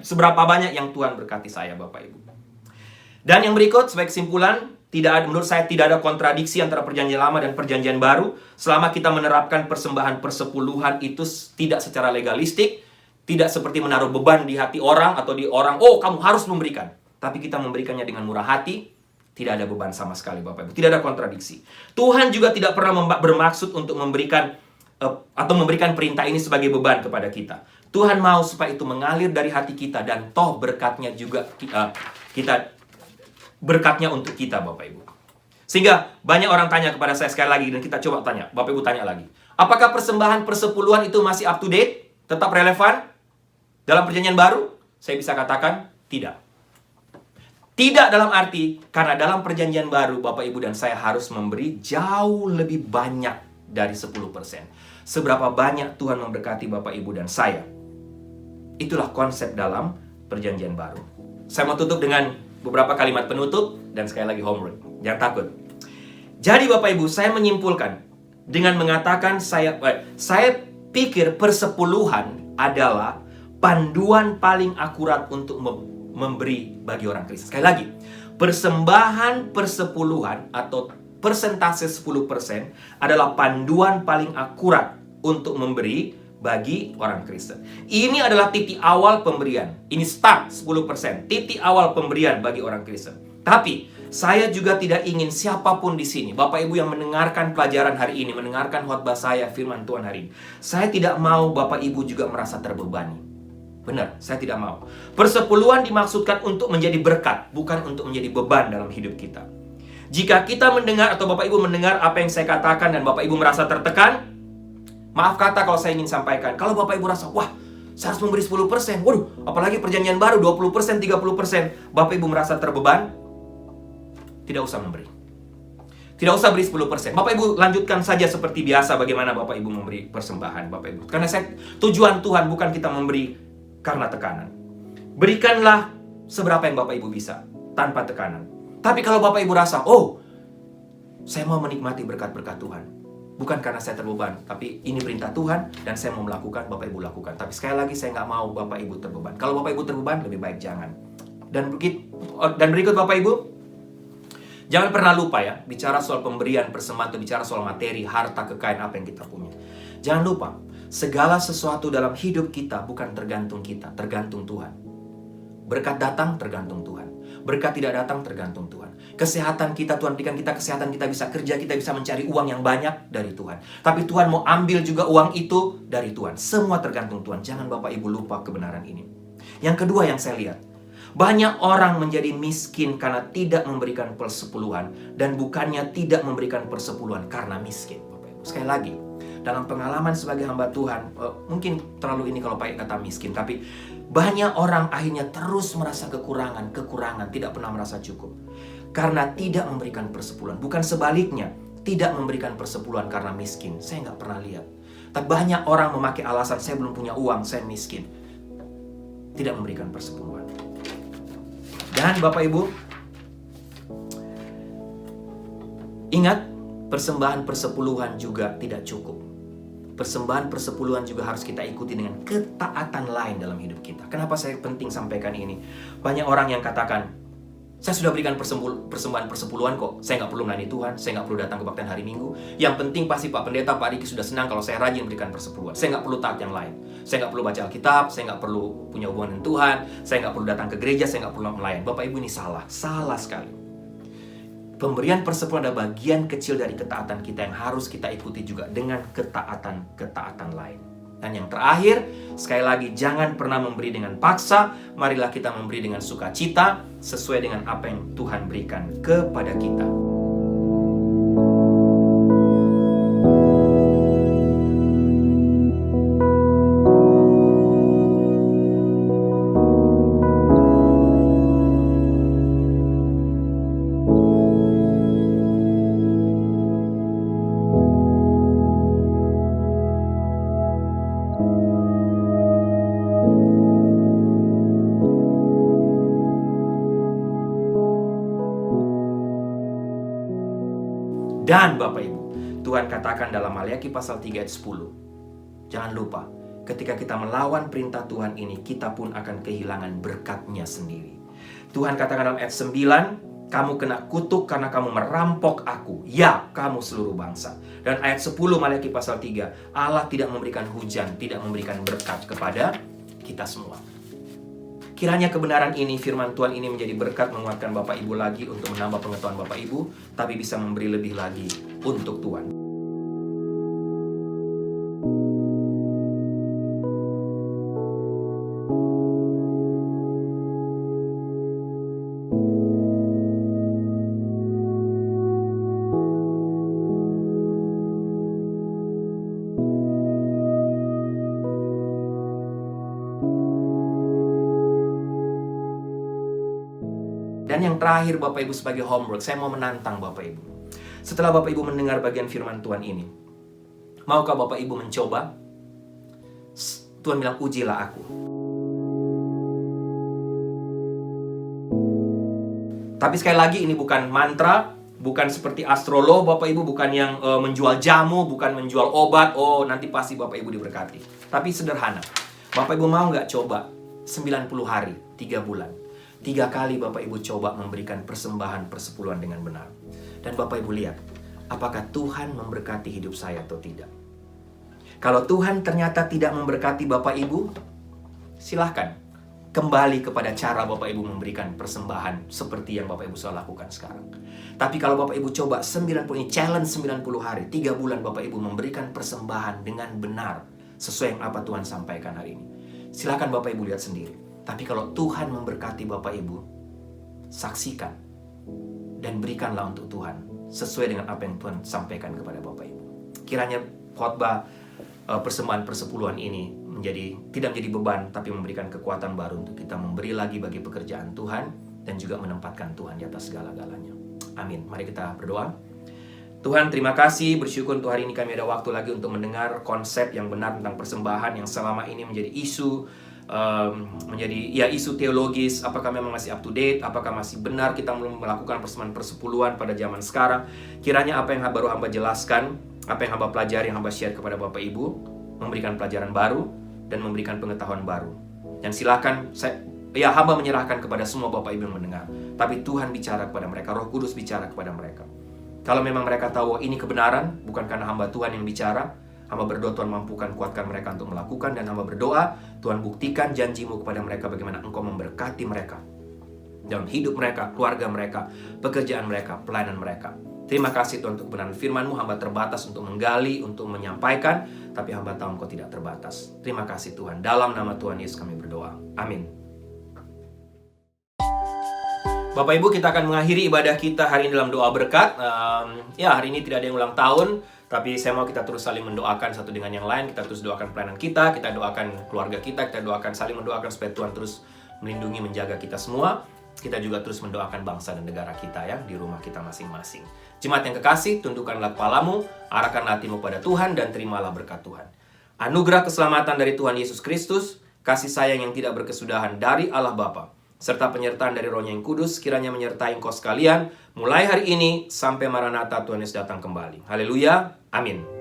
seberapa banyak yang Tuhan berkati saya, Bapak Ibu. Dan yang berikut, sebagai kesimpulan, menurut saya tidak ada kontradiksi antara perjanjian lama dan perjanjian baru, selama kita menerapkan persembahan persepuluhan itu tidak secara legalistik, tidak seperti menaruh beban di hati orang, atau di orang, oh kamu harus memberikan. Tapi kita memberikannya dengan murah hati, tidak ada beban sama sekali, Bapak Ibu. Tidak ada kontradiksi. Tuhan juga tidak pernah bermaksud untuk memberikan perintah ini sebagai beban kepada kita. Tuhan mau supaya itu mengalir dari hati kita, dan toh berkatnya juga berkatnya untuk kita, Bapak Ibu. Sehingga banyak orang tanya kepada saya sekali lagi, dan kita coba tanya, Bapak Ibu tanya lagi. Apakah persembahan persepuluhan itu masih up to date? Tetap relevan? Dalam perjanjian baru? Saya bisa katakan tidak. Tidak dalam arti, karena dalam perjanjian baru, Bapak Ibu dan saya harus memberi jauh lebih banyak dari 10%. Seberapa banyak Tuhan memberkati Bapak Ibu dan saya. Itulah konsep dalam perjanjian baru. Saya mau tutup dengan beberapa kalimat penutup, dan sekali lagi homework. Jangan takut. Jadi Bapak Ibu, saya menyimpulkan dengan mengatakan saya pikir persepuluhan adalah panduan paling akurat untuk memberi bagi orang Kristen. Sekali lagi, persembahan persepuluhan atau persentase 10% adalah panduan paling akurat untuk memberi bagi orang Kristen. Ini adalah titik awal pemberian. Ini start 10%, titik awal pemberian bagi orang Kristen. Tapi saya juga tidak ingin siapapun di sini, Bapak Ibu yang mendengarkan pelajaran hari ini, mendengarkan khotbah saya, firman Tuhan hari ini, saya tidak mau Bapak Ibu juga merasa terbebani. Benar, saya tidak mau. Persepuluhan dimaksudkan untuk menjadi berkat, bukan untuk menjadi beban dalam hidup kita. Jika kita mendengar atau Bapak Ibu mendengar apa yang saya katakan dan Bapak Ibu merasa tertekan, maaf kata kalau saya ingin sampaikan. Kalau Bapak Ibu rasa, wah, saya harus memberi 10%. Waduh, apalagi perjanjian baru 20%, 30%. Bapak Ibu merasa terbeban, tidak usah memberi. Tidak usah beri 10%. Bapak Ibu lanjutkan saja seperti biasa bagaimana Bapak Ibu memberi persembahan, Bapak Ibu. Karena tujuan Tuhan bukan kita memberi karena tekanan. Berikanlah seberapa yang Bapak Ibu bisa, tanpa tekanan. Tapi kalau Bapak Ibu rasa, oh, saya mau menikmati berkat-berkat Tuhan, bukan karena saya terbeban, tapi ini perintah Tuhan, dan saya mau melakukan, Bapak Ibu lakukan. Tapi sekali lagi, saya nggak mau Bapak Ibu terbeban. Kalau Bapak Ibu terbeban, lebih baik jangan. Dan berikut Bapak Ibu, jangan pernah lupa ya, bicara soal pemberian, persembahan, atau bicara soal materi, harta, kekayaan, apa yang kita punya. Jangan lupa, segala sesuatu dalam hidup kita bukan tergantung kita, tergantung Tuhan. Berkat datang, tergantung Tuhan. Berkat tidak datang, tergantung Tuhan. Kesehatan kita, Tuhan berikan kita kesehatan, kita bisa kerja, kita bisa mencari uang yang banyak dari Tuhan. Tapi Tuhan mau ambil juga uang itu dari Tuhan. Semua tergantung Tuhan. Jangan Bapak Ibu lupa kebenaran ini. Yang kedua yang saya lihat, banyak orang menjadi miskin karena tidak memberikan persepuluhan, dan bukannya tidak memberikan persepuluhan karena miskin, Bapak Ibu. Sekali lagi, dalam pengalaman sebagai hamba Tuhan, mungkin terlalu ini kalau pakai kata miskin, tapi banyak orang akhirnya terus merasa kekurangan, tidak pernah merasa cukup. Karena tidak memberikan persepuluhan. Bukan sebaliknya, tidak memberikan persepuluhan karena miskin. Saya nggak pernah lihat. Tapi banyak orang memakai alasan, saya belum punya uang, saya miskin. Tidak memberikan persepuluhan. Dan Bapak Ibu, ingat, persembahan persepuluhan juga tidak cukup. Persembahan persepuluhan juga harus kita ikuti dengan ketaatan lain dalam hidup kita. Kenapa saya penting sampaikan ini? Banyak orang yang katakan, saya sudah berikan persembahan persepuluhan kok. Saya nggak perlu melayani Tuhan, saya nggak perlu datang kebaktian hari Minggu. Yang penting pasti Pak Pendeta, Pak Riki sudah senang kalau saya rajin berikan persepuluhan. Saya nggak perlu taat yang lain. Saya nggak perlu baca Alkitab, saya nggak perlu punya hubungan dengan Tuhan, saya nggak perlu datang ke gereja, saya nggak perlu melayani. Bapak Ibu, ini salah sekali. Pemberian persepuluhan adalah bagian kecil dari ketaatan kita yang harus kita ikuti juga dengan ketaatan lain. Dan yang terakhir, sekali lagi, jangan pernah memberi dengan paksa. Marilah kita memberi dengan sukacita, sesuai dengan apa yang Tuhan berikan kepada kita. Dan Bapak Ibu, Tuhan katakan dalam Maliaki pasal 3 ayat 10, jangan lupa, ketika kita melawan perintah Tuhan ini, kita pun akan kehilangan berkat-Nya sendiri. Tuhan katakan dalam ayat 9, kamu kena kutuk karena kamu merampok aku, ya kamu seluruh bangsa. Dan ayat 10 Maliaki pasal 3, Allah tidak memberikan hujan, tidak memberikan berkat kepada kita semua. Kiranya kebenaran ini, firman Tuhan ini menjadi berkat menguatkan Bapak Ibu lagi untuk menambah pengetahuan Bapak Ibu, tapi bisa memberi lebih lagi untuk Tuhan. Dan yang terakhir Bapak Ibu sebagai homework, saya mau menantang Bapak Ibu. Setelah Bapak Ibu mendengar bagian firman Tuhan ini, maukah Bapak Ibu mencoba? Tuhan bilang, ujilah aku. Tapi sekali lagi, ini bukan mantra, bukan seperti astrolog Bapak Ibu, bukan yang menjual jamu, bukan menjual obat, oh nanti pasti Bapak Ibu diberkati. Tapi sederhana, Bapak Ibu mau nggak coba 90 hari, 3 bulan? 3 kali Bapak Ibu coba memberikan persembahan persepuluhan dengan benar. Dan Bapak Ibu lihat, apakah Tuhan memberkati hidup saya atau tidak. Kalau Tuhan ternyata tidak memberkati Bapak Ibu, silahkan kembali kepada cara Bapak Ibu memberikan persembahan seperti yang Bapak Ibu sudah lakukan sekarang. Tapi kalau Bapak Ibu coba 90, ini challenge 90 hari, 3 bulan Bapak Ibu memberikan persembahan dengan benar, sesuai yang apa Tuhan sampaikan hari ini. Silahkan Bapak Ibu lihat sendiri. Tapi kalau Tuhan memberkati Bapak Ibu, saksikan dan berikanlah untuk Tuhan sesuai dengan apa yang Tuhan sampaikan kepada Bapak Ibu. Kiranya khotbah persembahan persepuluhan ini tidak menjadi beban, tapi memberikan kekuatan baru untuk kita memberi lagi bagi pekerjaan Tuhan dan juga menempatkan Tuhan di atas segala-galanya. Amin. Mari kita berdoa. Tuhan, terima kasih, bersyukur untuk hari ini kami ada waktu lagi untuk mendengar konsep yang benar tentang persembahan yang selama ini menjadi isu isu teologis. Apakah memang masih up to date? Apakah masih benar kita melakukan persembahan persepuluhan pada zaman sekarang? Kiranya apa yang baru hamba jelaskan, apa yang hamba pelajari, yang hamba share kepada Bapak Ibu, memberikan pelajaran baru dan memberikan pengetahuan baru. Dan silakan hamba menyerahkan kepada semua Bapak Ibu yang mendengar. Tapi Tuhan bicara kepada mereka, Roh Kudus bicara kepada mereka. Kalau memang mereka tahu ini kebenaran, bukan karena hamba Tuhan yang bicara, hamba berdoa Tuhan mampukan, kuatkan mereka untuk melakukan. Dan hamba berdoa Tuhan buktikan janji-Mu kepada mereka, bagaimana Engkau memberkati mereka dalam hidup mereka, keluarga mereka, pekerjaan mereka, pelayanan mereka. Terima kasih Tuhan untuk kebenaran firman-Mu. Hamba terbatas untuk menggali, untuk menyampaikan, tapi hamba tahu Engkau tidak terbatas. Terima kasih Tuhan. Dalam nama Tuhan Yesus kami berdoa. Amin. Bapak Ibu, kita akan mengakhiri ibadah kita hari ini dalam doa berkat. Hari ini tidak ada yang ulang tahun, Tapi saya mau kita terus saling mendoakan satu dengan yang lain. Kita terus doakan pelayanan kita doakan keluarga kita doakan, saling mendoakan supaya Tuhan terus melindungi, menjaga kita semua. Kita juga terus mendoakan bangsa dan negara kita ya, di rumah kita masing-masing. Jemaat yang kekasih, tundukkanlah kepalamu, arahkanlah hatimu pada Tuhan, dan terimalah berkat Tuhan. Anugerah keselamatan dari Tuhan Yesus Kristus, kasih sayang yang tidak berkesudahan dari Allah Bapa, serta penyertaan dari Roh-Nya yang kudus, kiranya menyertai engkau sekalian, mulai hari ini sampai Maranatha Tuhan Yesus datang kembali. Haleluya, amin.